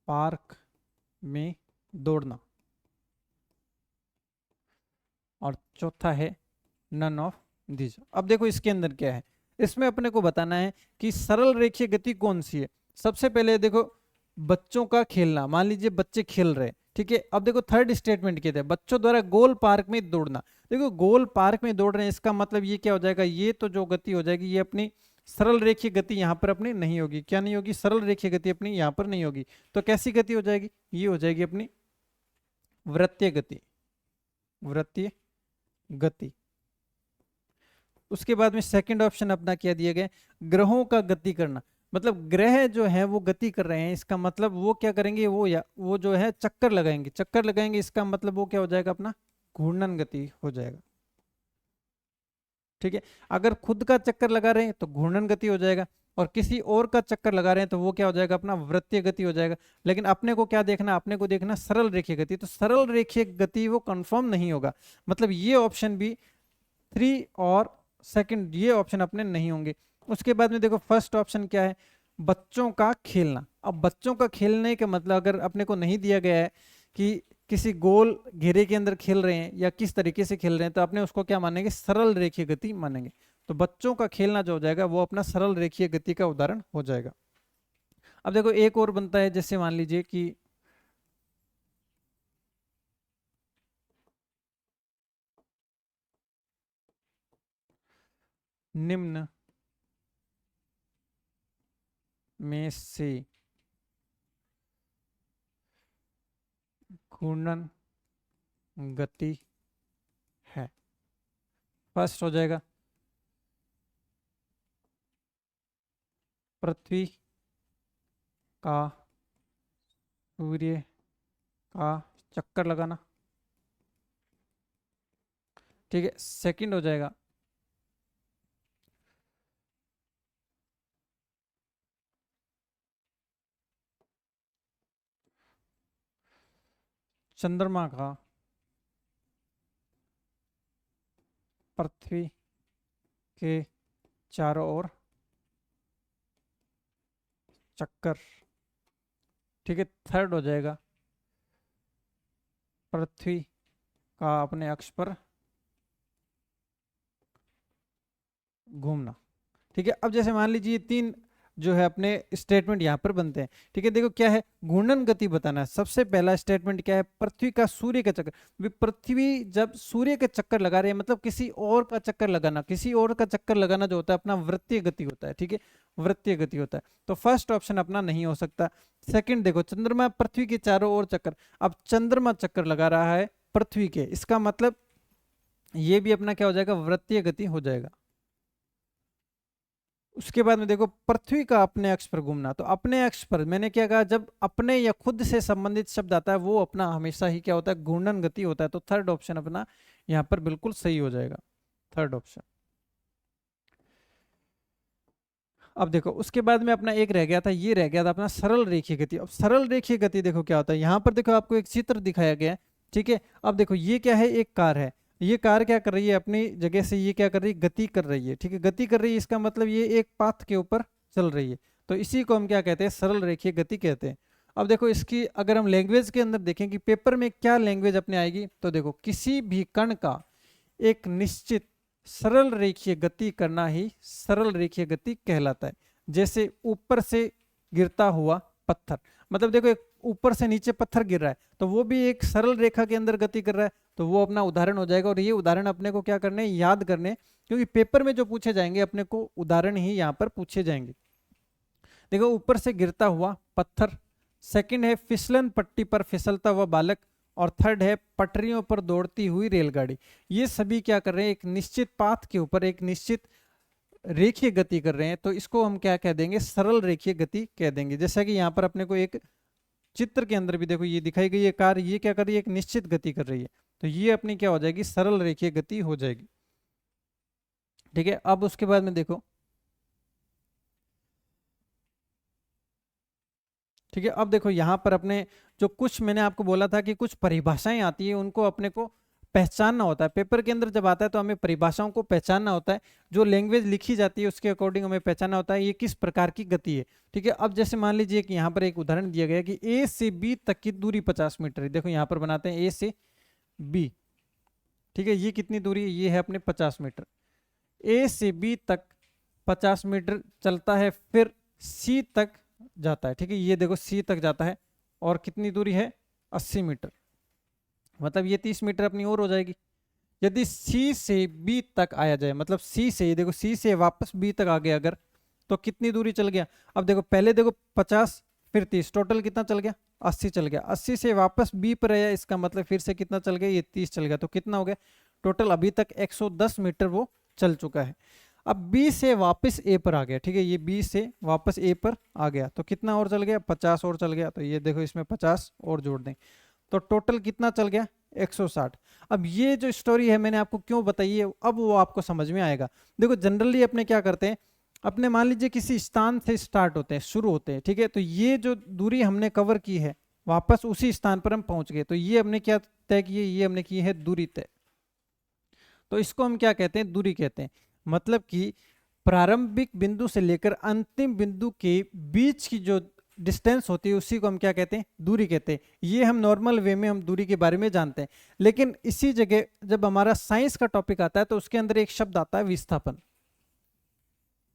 पार्क में दौड़ना, और चौथा है नन ऑफ दीज। अब देखो इसके अंदर क्या है, इसमें अपने को बताना है कि सरल रेखीय गति कौन सी है। सबसे पहले देखो, बच्चों का खेलना, मान लीजिए बच्चे खेल रहे हैं, ठीक है। अब देखो थर्ड स्टेटमेंट क्या था, बच्चों द्वारा गोल पार्क में दौड़ना। देखो गोल पार्क में दौड़ रहे हैं, इसका मतलब ये क्या हो जाएगा, ये तो जो गति हो जाएगी ये अपनी सरल रेखीय गति यहाँ पर अपनी नहीं होगी। क्या नहीं होगी, सरल रेखीय गति अपनी यहाँ पर नहीं होगी। तो कैसी गति हो जाएगी, ये हो जाएगी अपनी वृत्तीय गति, वृत्तीय गति। उसके बाद में सेकंड ऑप्शन अपना क्या दिया गया, ग्रहों का गति करना, मतलब ग्रह जो है वो गति कर रहे हैं, इसका मतलब वो क्या करेंगे, वो जो है चक्कर लगाएंगे, चक्कर लगाएंगे, इसका मतलब वो क्या हो जाएगा, अपना घूर्णन गति हो जाएगा। ठीक है, अगर खुद का चक्कर लगा रहे हैं तो घूर्णन गति हो जाएगा, और किसी और का चक्कर लगा रहे हैं तो वो क्या हो जाएगा, अपना वृत्तीय गति हो जाएगा। लेकिन अपने को क्या देखना, अपने को देखना सरल रेखीय गति, तो सरल रेखीय गति वो कंफर्म नहीं होगा, मतलब ये ऑप्शन भी 3 और सेकंड, ये ऑप्शन अपने नहीं होंगे। उसके बाद में देखो फर्स्ट ऑप्शन क्या है, बच्चों का खेलना। अब बच्चों का खेलने का मतलब अगर अपने को नहीं दिया गया है कि किसी गोल घेरे के अंदर खेल रहे हैं या किस तरीके से खेल रहे हैं, तो अपने उसको क्या मानेंगे, सरल रेखीय गति मानेंगे। तो बच्चों का खेलना जो हो जाएगा वो अपना सरल रेखीय गति का उदाहरण हो जाएगा। अब देखो एक और बनता है, जैसे मान लीजिए कि निम्न में से घूर्णन गति है। फर्स्ट हो जाएगा पृथ्वी का सूर्य का चक्कर लगाना। ठीक है, सेकंड हो जाएगा चंद्रमा का पृथ्वी के चारों ओर चक्कर। ठीक है, थर्ड हो जाएगा पृथ्वी का अपने अक्ष पर घूमना। ठीक है, अब जैसे मान लीजिए तीन जो है अपने स्टेटमेंट यहाँ पर बनते हैं। ठीक है, देखो क्या है, घूर्णन गति बताना है। सबसे पहला स्टेटमेंट क्या है, पृथ्वी का सूर्य का चक्कर। पृथ्वी जब सूर्य के चक्कर लगा रही है, मतलब किसी और का चक्कर लगाना, किसी और का चक्कर लगाना जो होता है अपना वृत्तीय गति होता है। ठीक है, वृत्तीय गति होता है, तो फर्स्ट ऑप्शन अपना नहीं हो सकता। सेकंड देखो, चंद्रमा पृथ्वी के चारों ओर चक्कर। अब चंद्रमा चक्कर लगा रहा है पृथ्वी के, इसका मतलब ये भी अपना क्या हो जाएगा, वृत्तीय गति हो जाएगा। उसके बाद में देखो पृथ्वी का अपने अक्ष पर घूमना, तो अपने अक्ष पर मैंने क्या कहा, जब अपने या खुद से संबंधित शब्द आता है वो अपना हमेशा ही क्या होता है, घूर्णन गति होता है। तो थर्ड ऑप्शन अपना यहाँ पर बिल्कुल सही हो जाएगा, थर्ड ऑप्शन। अब देखो उसके बाद में अपना एक रह गया था, ये रह गया था अपना सरल रेखीय गति। अब सरल रेखीय गति देखो क्या होता है, यहाँ पर देखो आपको एक चित्र दिखाया गया है। ठीक है, अब देखो ये क्या है, एक कार है। ये कार क्या कर रही है, अपनी जगह से ये क्या कर रही है, गति कर रही है। ठीक है, गति कर रही है, इसका मतलब ये एक पाथ के ऊपर चल रही है। तो इसी को हम क्या कहते हैं, सरल रेखीय गति कहते हैं। अब देखो इसकी अगर हम लैंग्वेज के अंदर देखें कि पेपर में क्या लैंग्वेज अपने आएगी, तो देखो किसी भी कण का एक निश्चित सरल रेखीय गति करना ही सरल रेखीय गति कहलाता है। जैसे ऊपर से गिरता हुआ पत्थर, मतलब देखो एक ऊपर से नीचे पत्थर गिर रहा है, तो वो भी एक सरल रेखा के अंदर गति कर रहा है, तो वो अपना उदाहरण हो जाएगा। और ये उदाहरण अपने को क्या करने, याद करने, क्योंकि पेपर में जो पूछे जाएंगे अपने को उदाहरण ही यहाँ पर पूछे जाएंगे। देखो ऊपर से गिरता हुआ पत्थर, सेकंड है फिसलन पट्टी पर फिसलता हुआ बालक, और थर्ड है पटरियों पर दौड़ती हुई रेलगाड़ी। ये सभी क्या कर रहे हैं, एक निश्चित पाथ के ऊपर एक निश्चित रेखीय गति कर रहे हैं, तो इसको हम क्या कह देंगे, सरल रेखीय गति कह देंगे। जैसा कि यहाँ पर अपने को एक चित्र के अंदर भी देखो ये दिखाई गई है कार, ये क्या कर रही है, एक निश्चित गति कर रही है, तो ये अपनी क्या हो जाएगी, सरल रेखीय गति हो जाएगी। ठीक है, अब उसके बाद में देखो, ठीक है, अब देखो यहाँ पर अपने जो कुछ मैंने आपको बोला था कि कुछ परिभाषाएं आती है, उनको अपने को पहचानना होता है। पेपर के अंदर जब आता है तो हमें परिभाषाओं को पहचानना होता है, जो लैंग्वेज लिखी जाती है उसके अकॉर्डिंग हमें पहचानना होता है ये किस प्रकार की गति है। ठीक है, अब जैसे मान लीजिए कि यहाँ पर एक उदाहरण दिया गया कि ए से बी तक की दूरी 50 मीटर है। देखो यहाँ पर बनाते हैं ए से बी। ठीक है, ये कितनी दूरी है, ये है अपने 50 मीटर। ए से बी तक 50 मीटर चलता है, फिर सी तक जाता है। ठीक है, ये देखो सी तक जाता है, और कितनी दूरी है, 80 मीटर, मतलब ये 30 मीटर अपनी और हो जाएगी। यदि सी से बी तक आया जाए, मतलब सी से, ये देखो सी से वापस बी तक आ गया अगर, तो कितनी दूरी चल गया। अब देखो पहले देखो 50 फिर 30, टोटल कितना चल गया, 80 चल गया। 80 से वापस बी पर आया, इसका मतलब फिर से कितना चल गया, ये 30 चल गया, तो कितना हो गया टोटल, अभी तक 110 मीटर वो चल चुका है। अब बी से वापस ए पर आ गया। ठीक है, ये बी से वापस ए पर आ गया, तो कितना और चल गया, 50 और चल गया, तो ये देखो इसमें 50 और जोड़ दें, तो टोटल कितना चल गया, 160। अब ये जो स्टोरी है मैंने आपको क्यों बताई है, अब वो आपको समझ में आएगा। देखो जनरली अपने क्या करते हैं, अपने मान लीजिए किसी स्थान से स्टार्ट होते हैं, शुरू होते हैं। ठीक है, तो ये जो दूरी हमने कवर की है, वापस उसी स्थान पर हम पहुंच गए, तो ये हमने क्या तय की है, ये हमने की है दूरी तय। तो इसको हम क्या कहते हैं, दूरी कहते हैं। मतलब कि प्रारंभिक बिंदु से लेकर अंतिम बिंदु के बीच की जो डिस्टेंस होती है उसी को हम क्या कहते हैं, दूरी कहते हैं। ये हम नॉर्मल वे में हम दूरी के बारे में जानते हैं, लेकिन इसी जगह जब हमारा साइंस का टॉपिक आता है तो उसके अंदर एक शब्द आता है विस्थापन।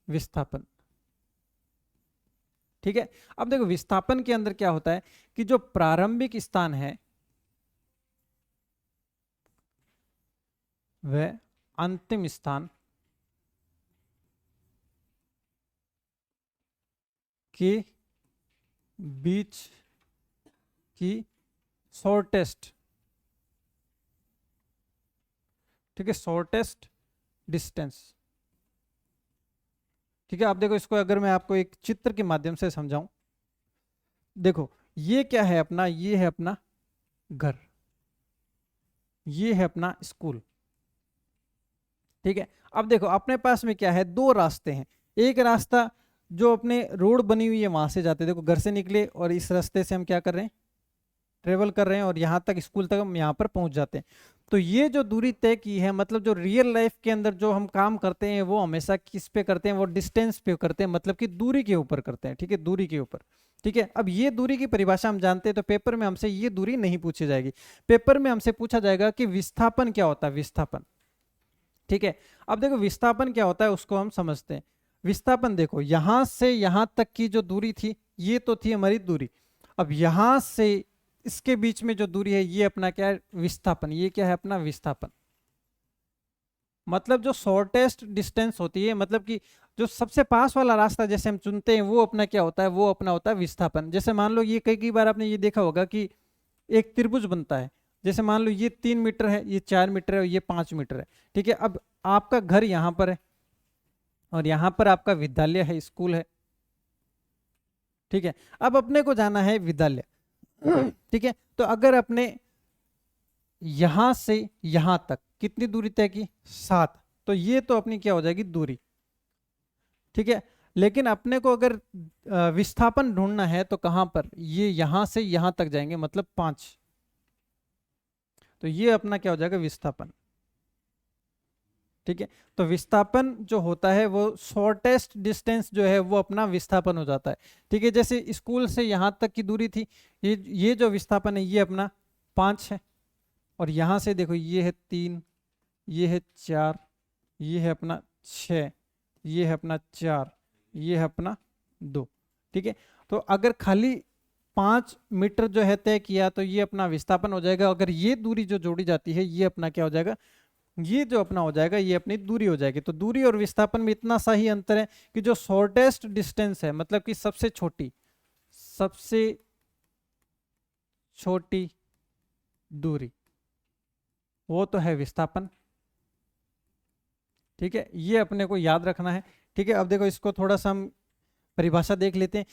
विस्थापन, ठीक है। अब देखो विस्थापन के अंदर क्या होता है कि जो प्रारंभिक स्थान है वह अंतिम स्थान के बीच की शॉर्टेस्ट, ठीक है, शॉर्टेस्ट डिस्टेंस। ठीक है, आप देखो इसको अगर मैं आपको एक चित्र के माध्यम से समझाऊं, देखो ये क्या है अपना, ये है अपना घर, ये है अपना स्कूल। ठीक है, अब देखो अपने पास में क्या है, दो रास्ते हैं। एक रास्ता जो अपने रोड बनी हुई है वहां से जाते हैं, देखो घर से निकले और इस रास्ते से हम क्या कर रहे हैं, ट्रेवल कर रहे हैं, और यहाँ तक स्कूल तक हम यहाँ पर पहुंच जाते हैं। तो ये जो दूरी तय की है, मतलब जो रियल लाइफ के अंदर जो हम काम करते हैं वो हमेशा किस पे करते हैं, वो डिस्टेंस पे करते हैं, मतलब कि दूरी के ऊपर करते हैं। ठीक है, दूरी के ऊपर। ठीक है, अब ये दूरी की परिभाषा हम जानते हैं, तो पेपर में हमसे ये दूरी नहीं पूछी जाएगी। पेपर में हमसे पूछा जाएगा कि विस्थापन क्या होता है, विस्थापन। ठीक है, अब देखो विस्थापन क्या होता है उसको हम समझते हैं। विस्थापन देखो, यहां से यहां तक की जो दूरी थी ये तो थी हमारी दूरी। अब यहां से इसके बीच में जो दूरी है ये अपना क्या है, विस्थापन। ये क्या है अपना विस्थापन। मतलब जो शॉर्टेस्ट डिस्टेंस होती है, मतलब कि जो सबसे पास वाला रास्ता जैसे हम चुनते हैं वो अपना क्या होता है, वो अपना होता है विस्थापन। जैसे मान लो ये कई कई बार आपने ये देखा होगा कि एक त्रिभुज बनता है, जैसे मान लो ये 3 मीटर है, ये 4 मीटर है और ये 5 मीटर है। ठीक है, अब आपका घर यहाँ पर है और यहाँ पर आपका विद्यालय है, स्कूल है। ठीक है, अब अपने को जाना है विद्यालय। ठीक है, तो अगर अपने यहां से यहां तक कितनी दूरी तय की, 7, तो ये तो अपनी क्या हो जाएगी, दूरी। ठीक है, लेकिन अपने को अगर विस्थापन ढूंढना है तो कहां पर, ये यहां से यहां तक जाएंगे, मतलब 5, तो ये अपना क्या हो जाएगा, विस्थापन। ठीक है, तो विस्थापन जो होता है वो शॉर्टेस्ट डिस्टेंस जो है वो अपना विस्थापन हो जाता है। ठीक है, जैसे स्कूल से यहां तक की दूरी थी, ये जो विस्थापन है ये अपना 5 है, और यहां से देखो ये है 3, ये है 4, ये है अपना 6, ये है अपना 4, ये है अपना 2। ठीक है, तो अगर खाली 5 मीटर जो है तय किया तो ये अपना विस्थापन हो जाएगा। अगर ये दूरी जो जोड़ी जाती है ये अपना क्या हो जाएगा, ये जो अपना हो जाएगा ये अपनी दूरी हो जाएगी। तो दूरी और विस्थापन में इतना सा ही अंतर है कि जो शॉर्टेस्ट डिस्टेंस है, मतलब कि सबसे छोटी दूरी, वो तो है विस्थापन। ठीक है, ये अपने को याद रखना है। ठीक है, अब देखो इसको थोड़ा सा हम परिभाषा देख लेते हैं।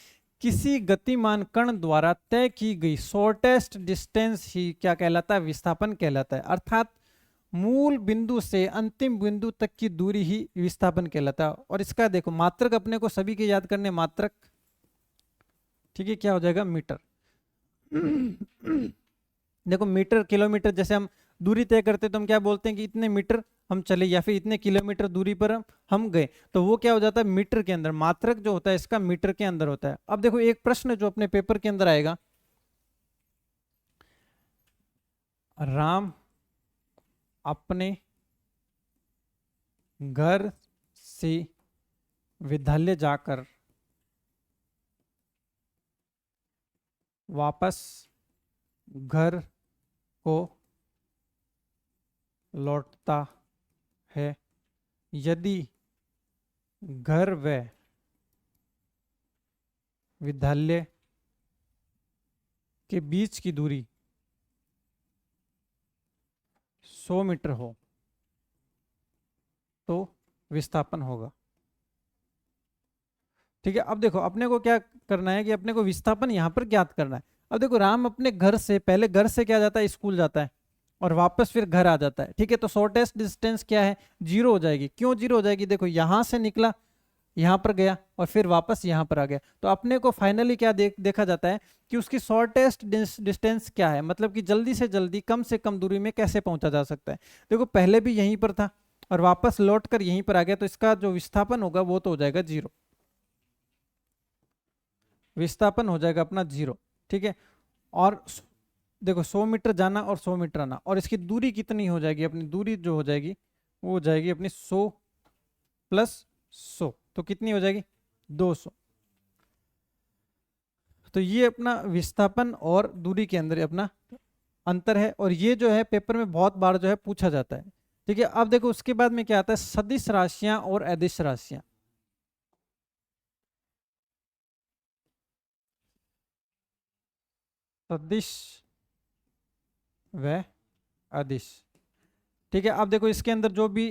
किसी गतिमान कण द्वारा तय की गई शॉर्टेस्ट डिस्टेंस ही क्या कहलाता है, विस्थापन कहलाता है। अर्थात मूल बिंदु से अंतिम बिंदु तक की दूरी ही विस्थापन कहलाता है। और इसका देखो मात्रक अपने को सभी के याद करने, मात्रक। ठीक है, क्या हो जाएगा, मीटर। देखो मीटर किलोमीटर, जैसे हम दूरी तय करते तो हम क्या बोलते हैं कि इतने मीटर हम चले या फिर इतने किलोमीटर दूरी पर हम गए, तो वो क्या हो जाता है, मीटर के अंदर। मात्रक जो होता है इसका मीटर के अंदर होता है। अब देखो एक प्रश्न जो अपने पेपर के अंदर आएगा, राम अपने घर से विद्यालय जाकर वापस घर को लौटता है, यदि घर व विद्यालय के बीच की दूरी 100 मीटर हो तो विस्थापन होगा। ठीक है, अब देखो अपने को क्या करना है कि अपने को विस्थापन यहां पर ज्ञात करना है। अब देखो राम अपने घर से, पहले घर से क्या जाता है, स्कूल जाता है और वापस फिर घर आ जाता है। ठीक है, तो शॉर्टेस्ट डिस्टेंस क्या है, 0 हो जाएगी। क्यों 0 हो जाएगी, देखो यहां से निकला, यहां पर गया और फिर वापस यहां पर आ गया, तो अपने को फाइनली क्या देखा जाता है कि उसकी शॉर्टेस्ट डिस्टेंस क्या है, मतलब कि जल्दी से जल्दी कम से कम दूरी में कैसे पहुंचा जा सकता है। देखो पहले भी यहीं पर था और वापस लौट कर यहीं पर आ गया, तो इसका जो विस्थापन होगा वो तो हो जाएगा 0, विस्थापन हो जाएगा अपना 0। ठीक है, और देखो 100 मीटर जाना और 100 मीटर आना, और इसकी दूरी कितनी हो जाएगी, अपनी दूरी जो हो जाएगी वो हो जाएगी अपनी 100 प्लस 100, तो कितनी हो जाएगी, 200। तो ये अपना विस्थापन और दूरी के अंदर अपना अंतर है, और ये जो है पेपर में बहुत बार जो है पूछा जाता है। ठीक है, अब देखो उसके बाद में क्या आता है, सदिश राशियां और अदिश राशियां। सदिश व अदिश। ठीक है, अब देखो इसके अंदर जो भी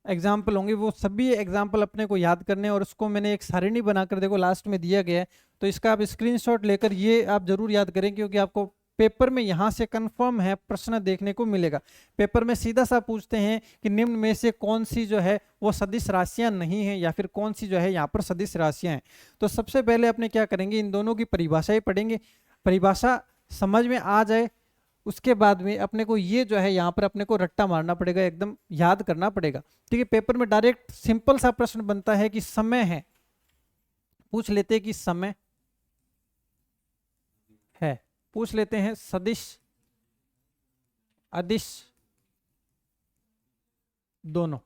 एग्जाम्पल होंगे वो सभी एग्जाम्पल अपने को याद करने, और उसको मैंने एक सारिणी बनाकर देखो लास्ट में दिया गया है, तो इसका आप स्क्रीनशॉट लेकर ये आप जरूर याद करें, क्योंकि आपको पेपर में यहाँ से कंफर्म है प्रश्न देखने को मिलेगा। पेपर में सीधा सा पूछते हैं कि निम्न में से कौन सी जो है वो सदिश राशियां नहीं है, या फिर कौन सी जो है यहाँ पर सदिश राशियां हैं। तो सबसे पहले अपने क्या करेंगे, इन दोनों की परिभाषाएं पढ़ेंगे। परिभाषा समझ में आ जाए उसके बाद में अपने को ये जो है यहाँ पर अपने को रट्टा मारना पड़ेगा, एकदम याद करना पड़ेगा। ठीक है, पेपर में डायरेक्ट सिंपल सा प्रश्न बनता है कि समय है, पूछ लेते हैं कि समय है, पूछ लेते हैं सदिश अदिश दोनों।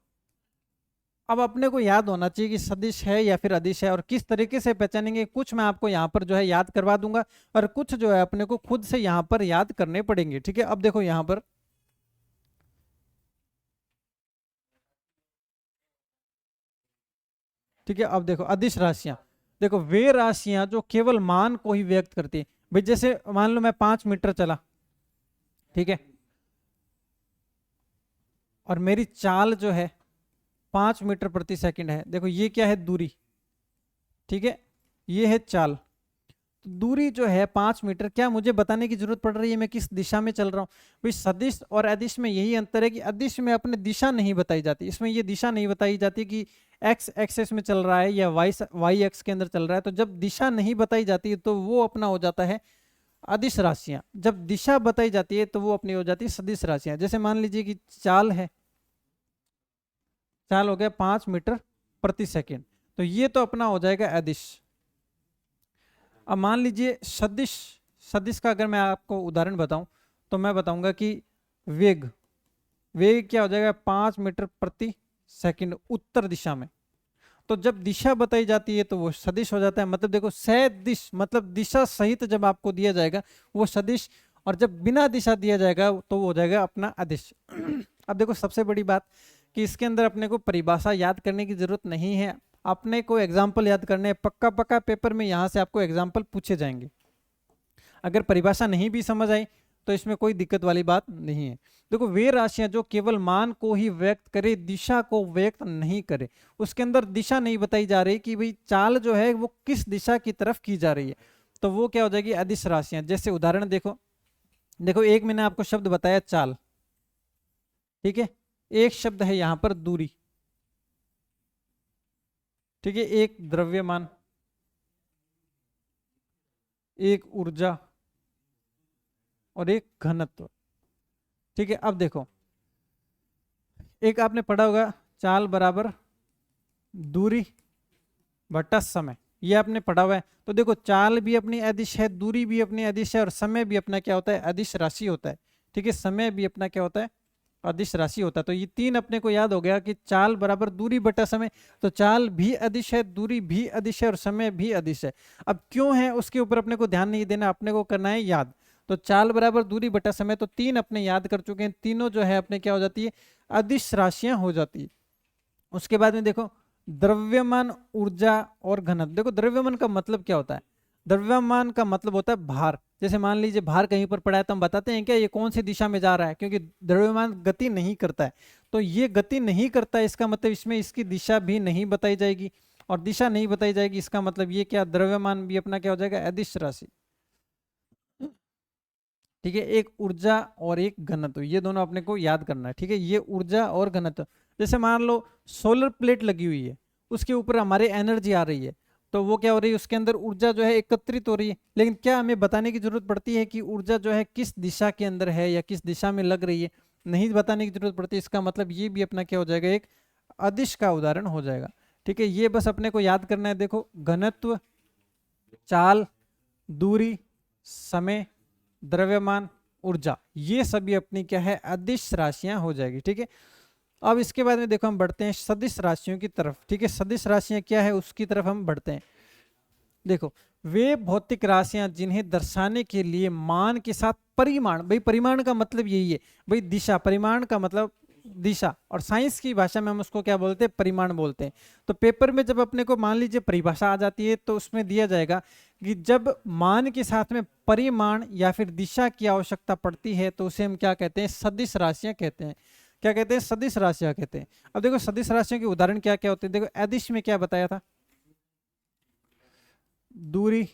अब अपने को याद होना चाहिए कि सदिश है या फिर अदिश है, और किस तरीके से पहचानेंगे कुछ मैं आपको यहाँ पर जो है याद करवा दूंगा, और कुछ जो है अपने को खुद से यहाँ पर याद करने पड़ेंगे। ठीक है, अब देखो यहाँ पर ठीक है, अब देखो अदिश राशियां, देखो वे राशियां जो केवल मान को ही व्यक्त करती है। भाई जैसे मान लो मैं 5 मीटर चला, ठीक है, और मेरी चाल जो है 5 मीटर प्रति सेकंड है। देखो ये क्या है, दूरी। ठीक है, ये है चाल। तो दूरी जो है 5 मीटर, क्या मुझे बताने की जरूरत पड़ रही है मैं किस दिशा में चल रहा हूँ? भाई सदिश और अदिश में यही अंतर है कि अदिश में अपने दिशा नहीं बताई जाती, इसमें ये दिशा नहीं बताई जाती कि एक्स एक्सेस में चल रहा है या वाई एक्स के अंदर चल रहा है। तो जब दिशा नहीं बताई जाती है तो वो अपना हो जाता है अदिश राशियां। जब दिशा बताई जाती है तो वो अपनी हो जाती है सदिश राशियां। जैसे मान लीजिए कि चाल है, चाल हो गया 5 मीटर प्रति सेकेंड, तो ये तो अपना हो जाएगा अदिश। अब मान लीजिए सदिश, सदिश का अगर मैं आपको उदाहरण बताऊं तो मैं बताऊंगा कि वेग, वेग क्या हो जाएगा 5 मीटर प्रति सेकंड उत्तर दिशा में। तो जब दिशा बताई जाती है तो वो सदिश हो जाता है। मतलब देखो सदिश मतलब दिशा सहित जब आपको दिया जाएगा वो सदिश, और जब बिना दिशा दिया जाएगा तो वो हो जाएगा अपना अदिश। अब देखो सबसे बड़ी बात कि इसके अंदर अपने को परिभाषा याद करने की जरूरत नहीं है, अपने को एग्जाम्पल याद करने हैं। पक्का पक्का पेपर में यहाँ से आपको एग्जाम्पल पूछे जाएंगे। अगर परिभाषा नहीं भी समझ आई तो इसमें कोई दिक्कत वाली बात नहीं है। देखो वे राशियां जो केवल मान को ही व्यक्त करे, दिशा को व्यक्त नहीं करे, उसके अंदर दिशा नहीं बताई जा रही कि भाई चाल जो है वो किस दिशा की तरफ की जा रही है, तो वो क्या हो जाएगी अदिश राशियां। जैसे उदाहरण देखो, देखो एक मैंने आपको शब्द बताया चाल, ठीक है, एक शब्द है यहां पर दूरी, ठीक है, एक द्रव्यमान, एक ऊर्जा और एक घनत्व। ठीक है, अब देखो एक आपने पढ़ा होगा चाल बराबर दूरी बटा समय, ये आपने पढ़ा हुआ है। तो देखो चाल भी अपनी अदिश है, दूरी भी अपनी अदिश है, और समय भी अपना क्या होता है अदिश राशि होता है। ठीक है, समय भी अपना क्या होता है अदिश राशि होता है। तो ये तीन अपने को याद हो गया कि चाल बराबर दूरी बटा समय, तो चाल भी अदिश है, दूरी भी अदिश है और समय भी अदिश है। अब क्यों है उसके ऊपर अपने को ध्यान नहीं देना, अपने को करना है याद। तो चाल बराबर दूरी बटा समय, तो तीन अपने याद कर चुके हैं, तीनों जो है अपने क्या हो जाती है अदिश राशियां हो जाती है। उसके बाद में देखो द्रव्यमान, ऊर्जा और घनत्व। देखो द्रव्यमान का मतलब क्या होता है, द्रव्यमान का मतलब होता है भार। जैसे मान लीजिए भार कहीं पर पड़ा है तो हम बताते हैं क्या ये कौन सी दिशा में जा रहा है, क्योंकि द्रव्यमान गति नहीं करता है। तो ये गति नहीं करता है, इसका मतलब इसमें इसकी दिशा भी नहीं बताई जाएगी, और दिशा नहीं बताई जाएगी इसका मतलब ये क्या द्रव्यमान भी अपना क्या हो जाएगा अदिश राशि। ठीक है, एक ऊर्जा और एक घनत्व, ये दोनों अपने को याद करना है। ठीक है, ये ऊर्जा और घनत्व। जैसे मान लो सोलर प्लेट लगी हुई है, उसके ऊपर हमारे एनर्जी आ रही है, तो वो क्या हो रही है उसके अंदर ऊर्जा जो है एकत्रित हो रही है। लेकिन क्या हमें बताने की जरूरत पड़ती है कि ऊर्जा जो है किस दिशा के अंदर है या किस दिशा में लग रही है? नहीं बताने की जरूरत पड़ती। इसका मतलब ये भी अपना क्या हो जाएगा एक अदिश का उदाहरण हो जाएगा। ठीक है, ये बस अपने को याद करना है। देखो घनत्व, चाल, दूरी, समय, द्रव्यमान, ऊर्जा, ये सभी अपनी क्या है अदिश राशियां हो जाएगी। ठीक है, अब इसके बाद में देखो हम बढ़ते हैं सदिश राशियों की तरफ। ठीक है, सदिश राशियां क्या है उसकी तरफ हम बढ़ते हैं। देखो वे भौतिक राशियां जिन्हें दर्शाने के लिए मान के साथ परिमाण, भाई परिमाण का मतलब यही है भाई दिशा, परिमाण का मतलब दिशा, और साइंस की भाषा में हम उसको क्या बोलते हैं, परिमाण बोलते हैं। तो पेपर में जब अपने को मान लीजिए परिभाषा आ जाती है तो उसमें दिया जाएगा कि जब मान के साथ में परिमाण या फिर दिशा की आवश्यकता पड़ती है तो उसे हम क्या कहते हैं, सदिश राशियां कहते हैं। क्या कहते हैं, सदिश राशियां कहते हैं। अब देखो सदिश राशियों के उदाहरण क्या क्या होते हैं। देखो अदिश में क्या बताया था, दूरी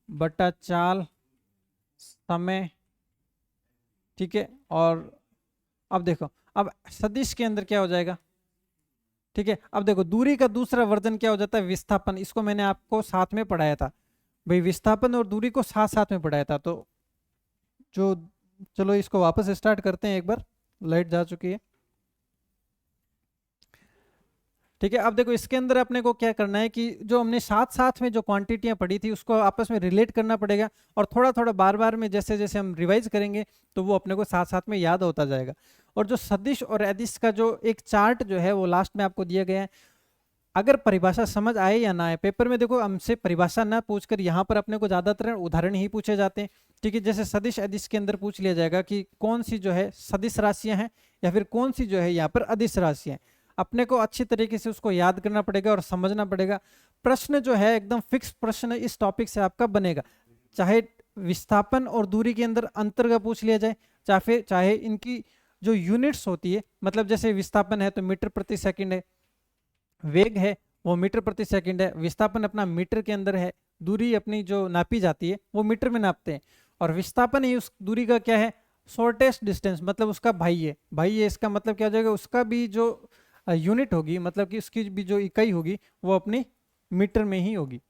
बटा चाल समय, ठीक है। और अब देखो, अब सदिश के अंदर क्या हो जाएगा, ठीक है। अब देखो दूरी का दूसरा वर्जन क्या हो जाता है, विस्थापन। इसको मैंने आपको साथ में पढ़ाया था भाई, विस्थापन और दूरी को साथ साथ में पढ़ाया था। तो जो, चलो इसको वापस स्टार्ट करते हैं एक बार, लाइट जा चुकी है, ठीक है। अब देखो इसके अंदर अपने को क्या करना है कि जो हमने साथ साथ में जो क्वांटिटियां पढ़ी थी उसको आपस में रिलेट करना पड़ेगा, और थोड़ा थोड़ा बार बार में जैसे जैसे हम रिवाइज करेंगे तो वो अपने को साथ साथ में याद होता जाएगा। और जो सदिश और अदिश का जो एक चार्ट जो है वो लास्ट में आपको दिया गया है। अगर परिभाषा समझ आए या ना आए, पेपर में देखो हमसे परिभाषा ना पूछकर यहाँ पर अपने को ज्यादातर उदाहरण ही पूछे जाते हैं, ठीक है। जैसे सदिश अदिश के अंदर पूछ लिया जाएगा कि कौन सी जो है सदिश राशियां हैं या फिर कौन सी जो है यहाँ पर अदिश राशियां हैं। अपने को अच्छी तरीके से उसको याद करना पड़ेगा और समझना पड़ेगा। प्रश्न जो है एकदम फिक्स प्रश्न इस टॉपिक से आपका बनेगा, चाहे विस्थापन और दूरी के अंदर अंतर का पूछ लिया जाए, चाहे इनकी जो यूनिट्स होती है, मतलब जैसे विस्थापन है तो मीटर प्रति सेकंड है, वेग है वो मीटर प्रति सेकंड है, विस्थापन अपना मीटर के अंदर है, दूरी अपनी जो नापी जाती है वो मीटर में नापते हैं, और विस्थापन ही उस दूरी का क्या है, शॉर्टेस्ट डिस्टेंस, मतलब उसका भाई है। इसका मतलब क्या हो जाएगा, उसका भी जो यूनिट होगी, मतलब कि उसकी भी जो इकाई होगी वो अपनी मीटर में ही होगी।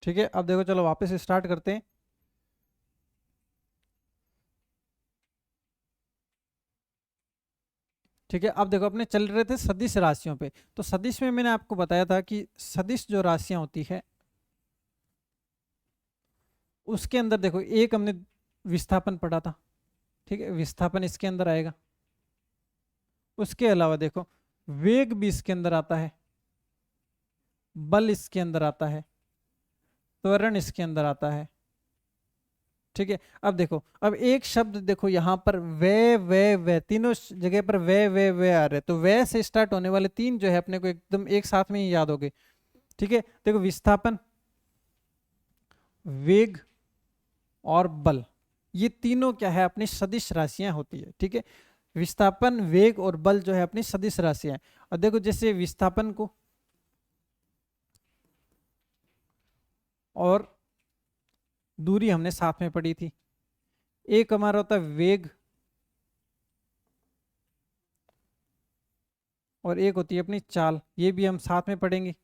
ठीक है। अब देखो चलो वापस स्टार्ट करते हैं। ठीक है। अब देखो अपने चल रहे थे सदिश राशियों पे, तो सदिश में मैंने आपको बताया था कि सदिश जो राशियां होती है उसके अंदर देखो एक हमने विस्थापन पढ़ा था, ठीक है, विस्थापन इसके अंदर आएगा। उसके अलावा देखो वेग भी इसके अंदर आता है, बल इसके अंदर आता है, त्वरण इसके अंदर आता है, ठीक है। अब देखो, अब एक शब्द देखो यहाँ पर वे तीनों जगह पर वे आ रहे, तो वे से स्टार्ट होने वाले तीन जो है अपने को एकदम एक साथ में ही याद हो गए, ठीक है। देखो विस्थापन, वेग और बल, ये तीनों क्या है, अपनी सदिश राशियां होती है, ठीक है। विस्थापन, वेग और बल जो है अपनी सदिश राशियां हैं। और देखो जैसे विस्थापन को और दूरी हमने साथ में पढ़ी थी, एक हमारा होता है वेग और एक होती है अपनी चाल, ये भी हम साथ में पढ़ेंगे,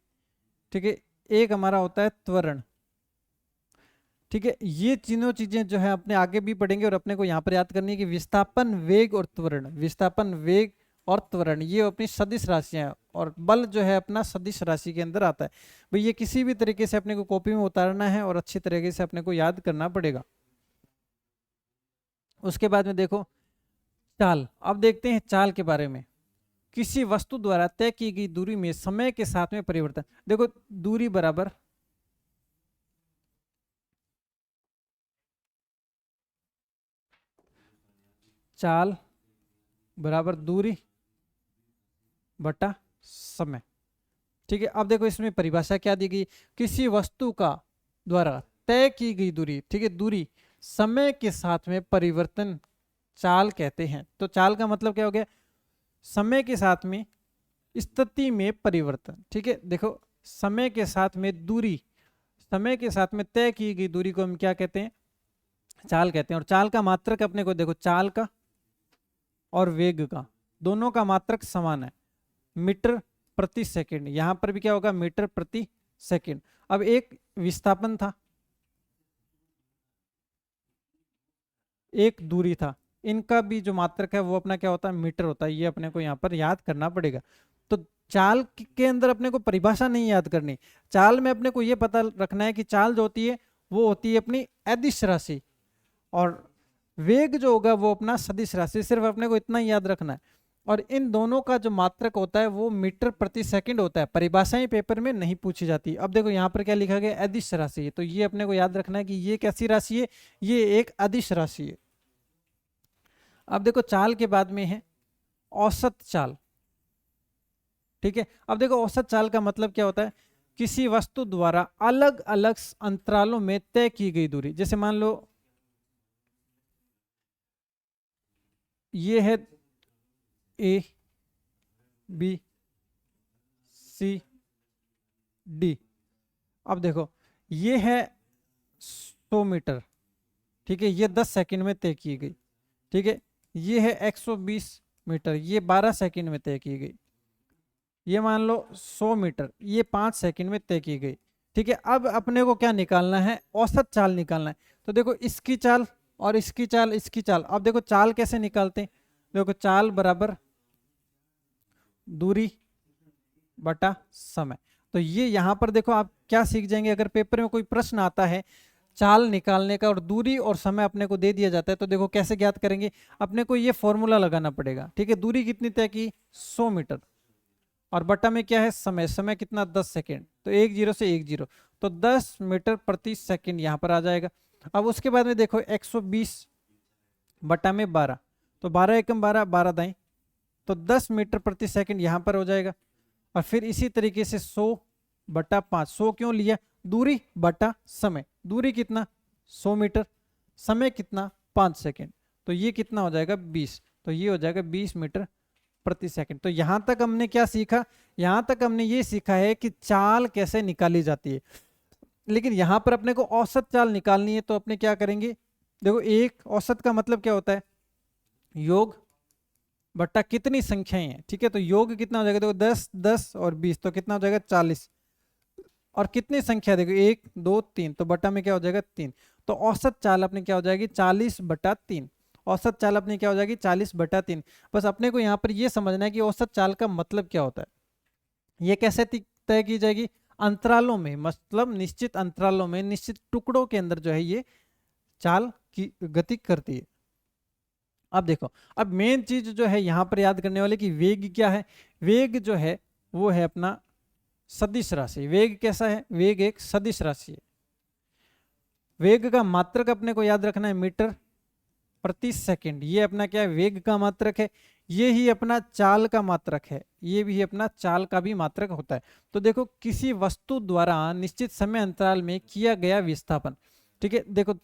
ठीक है। एक हमारा होता है त्वरण, ठीक है। ये तीनों चीजें जो है अपने आगे भी पढ़ेंगे, और अपने को यहाँ पर याद करनी है कि विस्थापन, वेग और त्वरण, विस्थापन, वेग और त्वरण ये अपनी सदिश राशियां हैं, और बल जो है अपना सदिश राशि के अंदर आता है। भाई ये किसी भी तरीके से अपने को कॉपी में उतारना है और अच्छी तरीके से अपने को याद करना पड़ेगा। उसके बाद में देखो चाल, अब देखते हैं चाल के बारे में। किसी वस्तु द्वारा तय की गई दूरी में समय के साथ में परिवर्तन, देखो दूरी बराबर चाल बराबर दूरी बटा समय, ठीक है। अब देखो इसमें परिभाषा क्या दी गई, किसी वस्तु का द्वारा तय की गई दूरी, ठीक है, दूरी समय के साथ में परिवर्तन चाल कहते हैं। तो चाल का मतलब क्या हो गया, समय के साथ में स्थिति में परिवर्तन, ठीक है। देखो समय के साथ में दूरी, समय के साथ में तय की गई दूरी को हम क्या कहते हैं, चाल कहते हैं। और चाल का मात्रक अपने को देखो, चाल का और वेग का दोनों का मात्रक समान है, मीटर प्रति सेकंड, यहां पर भी क्या होगा, मीटर प्रति सेकंड। अब एक विस्थापन था, एक दूरी था, इनका भी जो मात्रक है वो अपना क्या होता है, मीटर होता है। ये अपने को यहाँ पर याद करना पड़ेगा। तो चाल के अंदर अपने को परिभाषा नहीं याद करनी, चाल में अपने को ये पता रखना है कि चाल जो होती है वो होती है अपनी अदिश राशि, और वेग जो होगा वो अपना सदिश राशि, सिर्फ अपने को इतना ही याद रखना है। और इन दोनों का जो मात्रक होता है वो मीटर प्रति सेकंड होता है। परिभाषाएं पेपर में नहीं पूछी जाती। अब देखो यहाँ पर क्या लिखा गया, अदिश राशि है, तो ये अपने को याद रखना है कि ये कैसी राशि है, ये एक अदिश राशि है। अब देखो चाल के बाद में है औसत चाल। ठीक है, अब देखो औसत चाल का मतलब क्या होता है, किसी वस्तु द्वारा अलग अलग अंतरालों में तय की गई दूरी। जैसे मान लो ये है ए बी सी डी। अब देखो ये है 100 मीटर, ठीक है, ये 10 सेकंड में तय की गई। ठीक है, ये है 120 मीटर, ये 12 सेकंड में तय की गई। ये मान लो 100 मीटर, ये 5 सेकंड में तय की गई। ठीक है, अब अपने को क्या निकालना है, औसत चाल निकालना है। तो देखो इसकी चाल और इसकी चाल, इसकी चाल। अब देखो चाल कैसे निकालते हैं, देखो चाल बराबर दूरी बटा समय। तो ये यहाँ पर देखो आप क्या सीख जाएंगे, अगर पेपर में कोई प्रश्न आता है चाल निकालने का और दूरी और समय अपने को दे दिया जाता है, तो देखो कैसे ज्ञात करेंगे, अपने को ये फॉर्मूला लगाना पड़ेगा। ठीक है, दूरी कितनी तय की, 100 मीटर, और बटा में क्या है समय, समय कितना 10 सेकेंड, तो 10 से 10, तो 10 मीटर प्रति सेकेंड यहाँ पर आ जाएगा। अब उसके बाद में देखो 120 बटा में 12, तो 12 एकम 12, 12 दाएं, तो 10 मीटर प्रति सेकेंड यहाँ पर हो जाएगा। और फिर इसी तरीके से 100 बटा 5, 100 क्यों लिया, दूरी बटा समय, दूरी कितना 100 मीटर, समय कितना 5 सेकेंड, तो ये कितना हो जाएगा 20, तो ये हो जाएगा 20 मीटर प्रति सेकंड। तो यहां तक हमने क्या सीखा, यहां तक हमने ये सीखा है कि चाल कैसे निकाली जाती है। लेकिन यहां पर अपने को औसत चाल निकालनी है, तो अपने क्या करेंगे, देखो एक औसत का मतलब क्या होता है, योग बट्टा कितनी संख्याएं हैं। ठीक है, तो योग कितना हो जाएगा, देखो 10 10 और 20, तो कितना हो जाएगा 40, और कितनी संख्या देखो 1 2 3, तो बटा में क्या हो जाएगा 3, तो औसत चाल अपने क्या हो जाएगी 40 बटा 3। औसत चाल अपनी क्या हो जाएगी 40 बटा 3। बस अपने को यहाँ पर ये समझना है कि औसत चाल का मतलब क्या होता है, ये कैसे तय की जाएगी, अंतरालों में, मतलब निश्चित अंतरालों में, निश्चित टुकड़ों के अंदर जो है ये चाल की गति करती है। अब देखो, अब मेन चीज जो है यहाँ पर याद करने वाले कि वेग क्या है, वेग जो है वो है अपना सदिश राशि। वेग कैसा है, वेग एक सदिश राशि है। वेग का मात्रक अपने को याद रखना है मीटर प्रति सेकंड, ये अपना क्या है वेग का मात्रक है। ये ही अपना चाल का मात्रक है, ये भी अपना चाल का भी मात्रक होता है। तो देखो किसी वस्तु द्वारा निश्चित समय अंतराल में किया गया विस्थापन। ठीक है, देखो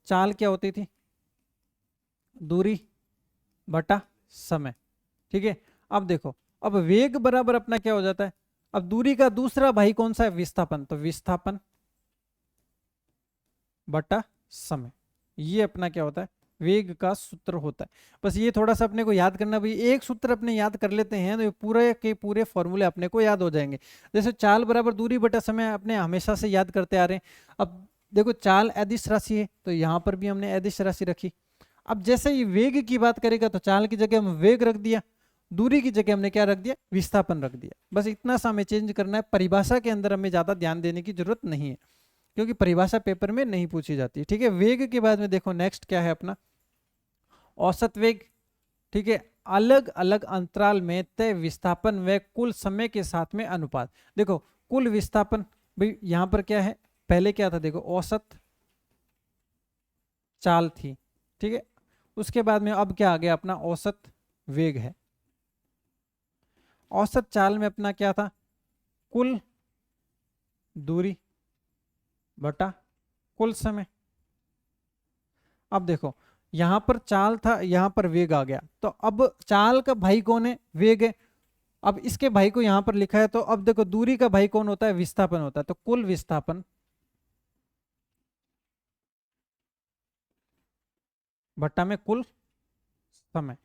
चाल क्या होती थी, दूरी बटा समय। ठीक है, अब देखो अब वेग बराबर अपना क्या हो जाता है, अब दूरी का दूसरा भाई कौन सा है, विस्थापन, तो विस्थापन बटा समय, ये अपना क्या होता है वेग का सूत्र होता है। बस ये थोड़ा सा अपने को याद करना, भाई एक सूत्र अपने याद कर लेते हैं तो पूरे के पूरे फॉर्मूले अपने को याद हो जाएंगे। जैसे चाल बराबर दूरी बटा समय अपने हमेशा से याद करते आ रहे हैं। अब देखो चाल अदिश राशि है, तो यहाँ पर भी हमने अदिश राशि रखी। अब जैसे ही वेग की बात करेगा तो चाल की जगह हम वेग रख दिया, दूरी की जगह हमने क्या रख दिया, विस्थापन रख दिया। बस इतना सा हमें चेंज करना है, परिभाषा के अंदर हमें ज्यादा ध्यान देने की जरूरत नहीं है, क्योंकि परिभाषा पेपर में नहीं पूछी जाती। ठीक है, वेग के बाद में देखो नेक्स्ट क्या है अपना औसत वेग। ठीक है, अलग अलग अंतराल में तय विस्थापन व कुल समय के साथ में अनुपात। देखो कुल विस्थापन, भाई यहां पर क्या है, पहले क्या था, देखो औसत चाल थी। ठीक है, उसके बाद में अब क्या आ गया, अपना औसत वेग है। औसत चाल में अपना क्या था, कुल दूरी बटा कुल समय। अब देखो यहां पर चाल था, यहां पर वेग आ गया, तो अब चाल का भाई कौन है, वेग है। अब इसके भाई को यहां पर लिखा है, तो अब देखो दूरी का भाई कौन होता है, विस्थापन होता है, तो कुल विस्थापन बट्टा में कुल समय।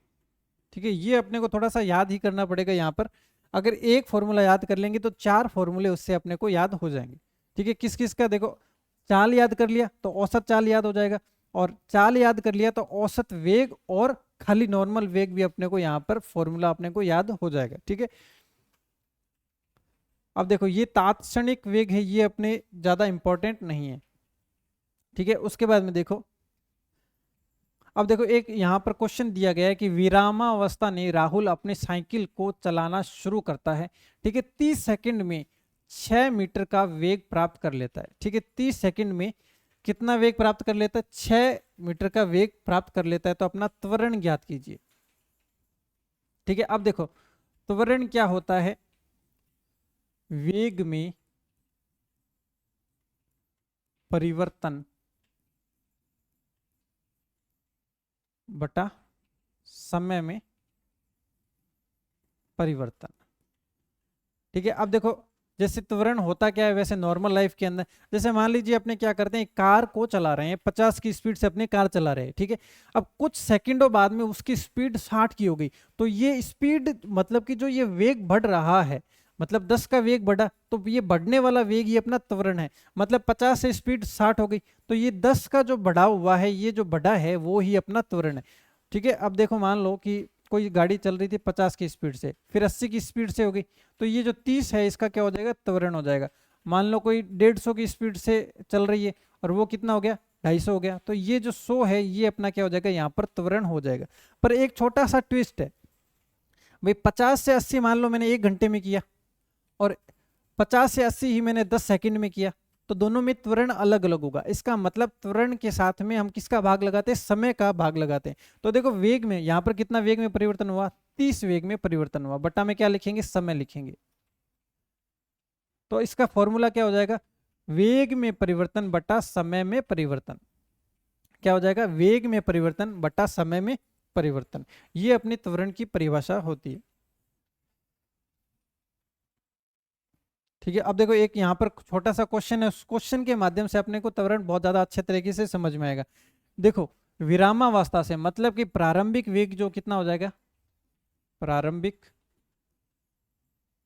ठीक है, ये अपने को थोड़ा सा याद ही करना पड़ेगा। यहाँ पर अगर एक फॉर्मूला याद कर लेंगे तो 4 फॉर्मूले उससे अपने को याद हो जाएंगे। ठीक है, किस किस का, देखो चाल याद कर लिया तो औसत चाल याद हो जाएगा, और चाल याद कर लिया तो औसत वेग और खाली नॉर्मल वेग भी अपने को यहाँ पर फॉर्मूला अपने को याद हो जाएगा। ठीक है, अब देखो ये तात्क्षणिक वेग है, ये अपने ज्यादा इंपॉर्टेंट नहीं है। ठीक है, उसके बाद में देखो अब देखो एक यहाँ पर क्वेश्चन दिया गया है कि विरामावस्था ने राहुल अपने साइकिल को चलाना शुरू करता है, ठीक है, 30 सेकंड में 6 मीटर का वेग प्राप्त कर लेता है, ठीक है, 30 सेकंड में कितना वेग प्राप्त कर लेता है, 6 मीटर का वेग प्राप्त कर लेता है। तो अपना त्वरण ज्ञात कीजिए, ठीक है। अब देखो त्वरण क्या होता है, वेग में परिवर्तन बटा समय में परिवर्तन, ठीक है। अब देखो जैसे त्वरण होता क्या है वैसे नॉर्मल लाइफ के अंदर, जैसे मान लीजिए अपने क्या करते हैं, कार को चला रहे हैं 50 की स्पीड से अपनी कार चला रहे हैं, ठीक है। अब कुछ सेकंडों बाद में उसकी स्पीड 60 की हो गई, तो ये स्पीड मतलब कि जो ये वेग बढ़ रहा है, मतलब 10 का वेग बढ़ा, तो ये बढ़ने वाला वेग ये अपना त्वरण है। मतलब 50 से स्पीड 60 हो गई, तो ये 10 का जो बढ़ा हुआ है, ये जो बढ़ा है वो ही अपना त्वरण है, ठीक है। अब देखो मान लो कि कोई गाड़ी चल रही थी 50 की स्पीड से, फिर 80 की स्पीड से हो गई, तो ये जो 30 है इसका क्या हो जाएगा, त्वरण हो जाएगा। मान लो कोई 150 की स्पीड से चल रही है और वो कितना हो गया, 250 हो गया, तो ये जो 100 है ये अपना क्या हो जाएगा, यहाँ पर त्वरण हो जाएगा। पर एक छोटा सा ट्विस्ट है भाई, 50 से 80 मान लो मैंने 1 घंटे में किया और 50 से 80 ही मैंने 10 सेकंड में किया, तो दोनों में त्वरण अलग अलग होगा। इसका मतलब त्वरण के साथ में हम किसका भाग लगाते हैं, समय का भाग लगाते हैं। तो देखो वेग में यहाँ पर कितना वेग में परिवर्तन हुआ, 30 वेग में परिवर्तन हुआ, बटा में क्या लिखेंगे, समय लिखेंगे। तो इसका फॉर्मूला क्या हो जाएगा, वेग में परिवर्तन बटा समय में परिवर्तन, क्या हो जाएगा, वेग में परिवर्तन बटा समय में परिवर्तन। ये अपनी त्वरण की परिभाषा होती है, ठीक है। अब देखो एक यहाँ पर छोटा सा क्वेश्चन है, उस क्वेश्चन के माध्यम से अपने को त्वरण बहुत ज्यादा अच्छे तरीके से समझ में आएगा। देखो विरामावस्था से मतलब कि प्रारंभिक वेग जो कितना हो जाएगा, प्रारंभिक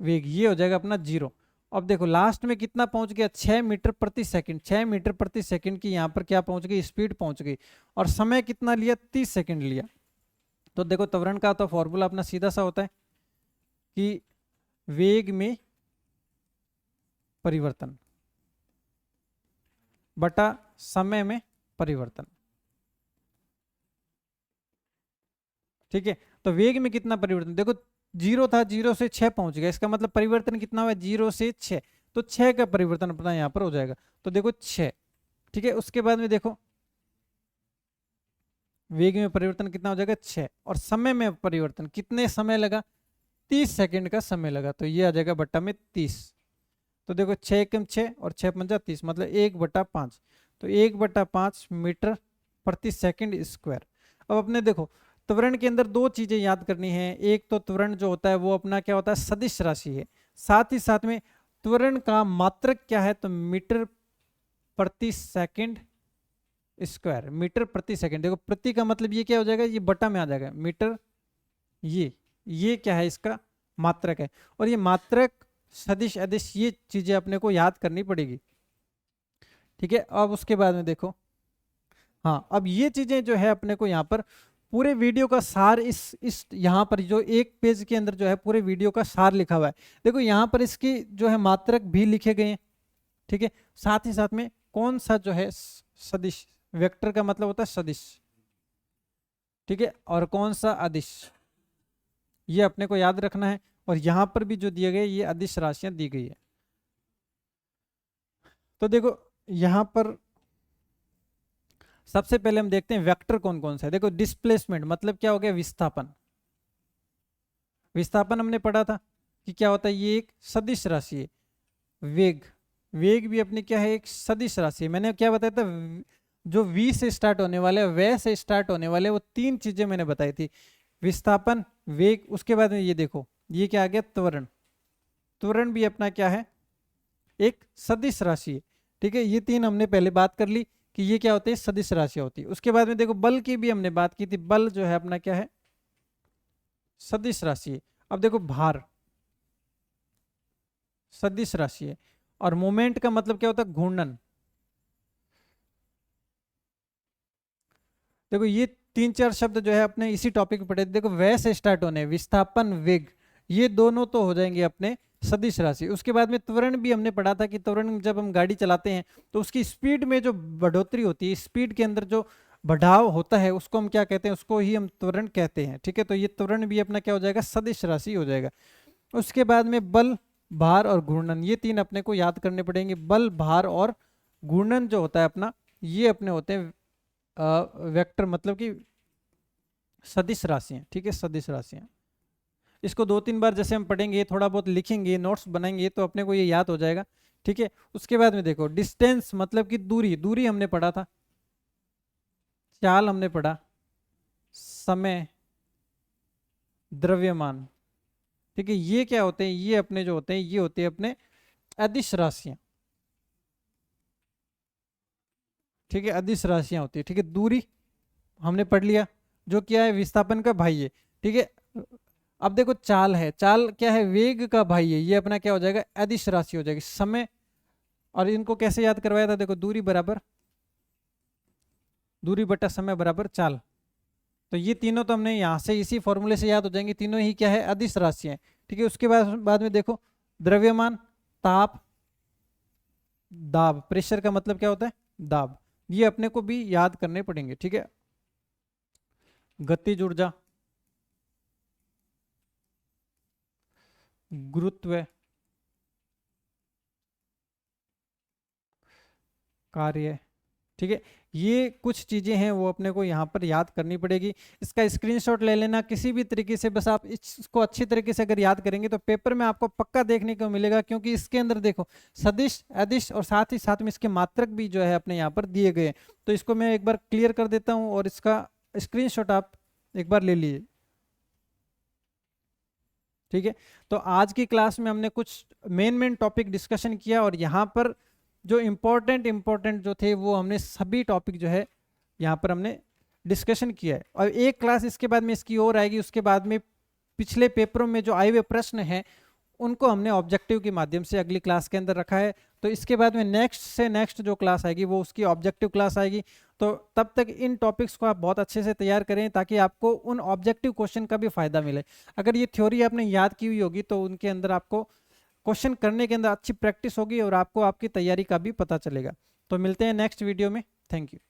वेग ये हो जाएगा अपना 0। अब देखो लास्ट में कितना पहुंच गया, 6 मीटर प्रति सेकंड, 6 मीटर प्रति सेकंड की यहाँ पर क्या पहुंच गई, स्पीड पहुंच गई, और समय कितना लिया, 30 सेकंड लिया। तो देखो त्वरण का तो फॉर्मूला अपना सीधा सा होता है कि वेग में परिवर्तन बटा समय में परिवर्तन, ठीक है। तो वेग में कितना परिवर्तन, देखो 0 था, 0 से 6 पहुंच गया, इसका मतलब परिवर्तन कितना हुआ, 0 से 6, तो 6 का परिवर्तन अपना यहां पर हो जाएगा। तो देखो 6, ठीक है। उसके बाद में देखो वेग में परिवर्तन कितना हो जाएगा, 6, और समय में परिवर्तन कितने समय लगा, 30 सेकंड का समय लगा, तो ये आ जाएगा बट्टा में 30। तो देखो 6 कम 6 और 6 पंजा 30, मतलब 1/5, तो 1/5 मीटर प्रति सेकंड स्क्वायर। अब अपने देखो त्वरण के अंदर दो चीजें याद करनी है, एक तो त्वरण जो होता है वो अपना क्या होता है, सदिश राशि है, साथ ही साथ में त्वरण का मात्रक क्या है, तो मीटर प्रति सेकंड स्क्वायर, मीटर प्रति सेकंड। देखो प्रति का मतलब ये क्या हो जाएगा, ये बटा में आ जाएगा, मीटर, ये क्या है, इसका मात्रक है। और ये मात्रक, सदिश, अदिश, ये चीजें अपने को याद करनी पड़ेगी, ठीक है। अब उसके बाद में देखो, हाँ अब ये चीजें जो है अपने को यहाँ पर पूरे वीडियो का सार इस यहाँ पर जो एक पेज के अंदर जो है पूरे वीडियो का सार लिखा हुआ है। देखो यहाँ पर इसकी जो है मात्रक भी लिखे गए हैं, ठीक है। साथ ही साथ में कौन सा जो है सदिश, वेक्टर का मतलब होता है सदिश, ठीक है, और कौन सा अदिश, ये अपने को याद रखना है। और यहाँ पर भी जो दिए गए ये अदिश राशियां दी गई है। तो देखो यहाँ पर सबसे पहले हम देखते हैं वेक्टर कौन कौन सा है। देखो डिस्प्लेसमेंट मतलब क्या हो गया, विस्थापन, विस्थापन हमने पढ़ा था कि क्या होता है, ये एक सदिश राशि है। वेग, वेग भी अपने क्या है, एक सदिश राशि है। मैंने क्या बताया था, जो v से स्टार्ट होने वाले, व से स्टार्ट होने वाले, वो तीन चीजें मैंने बताई थी, विस्थापन, वेग, उसके बाद में ये देखो ये क्या आ गया, त्वरण। त्वरण भी अपना क्या है, एक सदिश राशि है, ठीक है। ये तीन हमने पहले बात कर ली कि ये क्या होते हैं, सदिश राशि होती है। उसके बाद में देखो बल की भी हमने बात की थी, बल जो है अपना क्या है, सदिश राशि है। अब देखो भार सदिश राशि है, और मोमेंट का मतलब क्या होता है, घूर्णन। देखो ये तीन चार शब्द जो है अपने इसी टॉपिक पे पढ़े। देखो वह से स्टार्ट होने, विस्थापन, वेग, ये दोनों तो हो जाएंगे अपने सदिश राशि। उसके बाद में त्वरण भी हमने पढ़ा था कि त्वरण जब हम गाड़ी चलाते हैं तो उसकी स्पीड में जो बढ़ोतरी होती है, स्पीड के अंदर जो बढ़ाव होता है उसको हम क्या कहते हैं, उसको ही हम त्वरण कहते हैं। ठीक है, तो ये त्वरण भी अपना क्या हो जाएगा, सदिश राशि हो जाएगा। उसके बाद में बल, भार और घूर्णन, ये तीन अपने को याद करने पड़ेंगे। बल, भार और घूर्णन जो होता है अपना, ये अपने होते हैं वेक्टर, मतलब कि सदिश राशियां। ठीक है, सदिश राशियां, इसको 2-3 बार जैसे हम पढ़ेंगे, थोड़ा बहुत लिखेंगे, नोट्स बनाएंगे, तो अपने को ये याद हो जाएगा। ठीक है, उसके बाद में देखो डिस्टेंस मतलब कि दूरी, दूरी हमने पढ़ा था। चाल हमने पढ़ा, समय, द्रव्यमान। ठीक है, ये क्या होते हैं, ये अपने जो होते हैं, ये होते हैं अपने अदिश राशियां। ठीक है, अदिश राशियां होती है। ठीक है, दूरी हमने पढ़ लिया, जो क्या है, विस्थापन का भाई है। ठीक है, अब देखो चाल है, चाल क्या है, वेग का भाई है, ये अपना क्या हो जाएगा, अदिश राशि हो जाएगी। समय, और इनको कैसे याद करवाया था, देखो दूरी बराबर, दूरी बटा समय बराबर चाल। तो ये तीनों तो हमने यहां से इसी फॉर्मूले से याद हो जाएंगे, तीनों ही क्या है, अदिश राशियां। ठीक है, उसके बाद में देखो द्रव्यमान, ताप, दाब, प्रेशर का मतलब क्या होता है, दाब, ये अपने को भी याद करने पड़ेंगे। ठीक है, गतिज ऊर्जा, गुरुत्व, कार्य। ठीक है, ये कुछ चीजें हैं वो अपने को यहाँ पर याद करनी पड़ेगी। इसका स्क्रीनशॉट ले लेना किसी भी तरीके से, बस आप इसको अच्छी तरीके से अगर याद करेंगे तो पेपर में आपको पक्का देखने को मिलेगा, क्योंकि इसके अंदर देखो सदिश, अदिश और साथ ही साथ में इसके मात्रक भी जो है अपने यहाँ पर दिए गए हैं। तो इसको मैं एक बार क्लियर कर देता हूँ और इसका स्क्रीनशॉट आप एक बार ले लीजिए। ठीक है, तो आज की क्लास में हमने कुछ मेन टॉपिक डिस्कशन किया, और यहाँ पर जो इम्पोर्टेंट जो थे वो हमने सभी टॉपिक जो है यहाँ पर हमने डिस्कशन किया है। और एक क्लास इसके बाद में इसकी और आएगी, उसके बाद में पिछले पेपरों में जो आए हुए प्रश्न हैं उनको हमने ऑब्जेक्टिव के माध्यम से अगली क्लास के अंदर रखा है। तो इसके बाद में नेक्स्ट जो क्लास आएगी वो उसकी ऑब्जेक्टिव क्लास आएगी। तो तब तक इन टॉपिक्स को आप बहुत अच्छे से तैयार करें, ताकि आपको उन ऑब्जेक्टिव क्वेश्चन का भी फायदा मिले। अगर ये थ्योरी आपने याद की हुई होगी तो उनके अंदर आपको क्वेश्चन करने के अंदर अच्छी प्रैक्टिस होगी और आपको आपकी तैयारी का भी पता चलेगा। तो मिलते हैं नेक्स्ट वीडियो में। Thank you.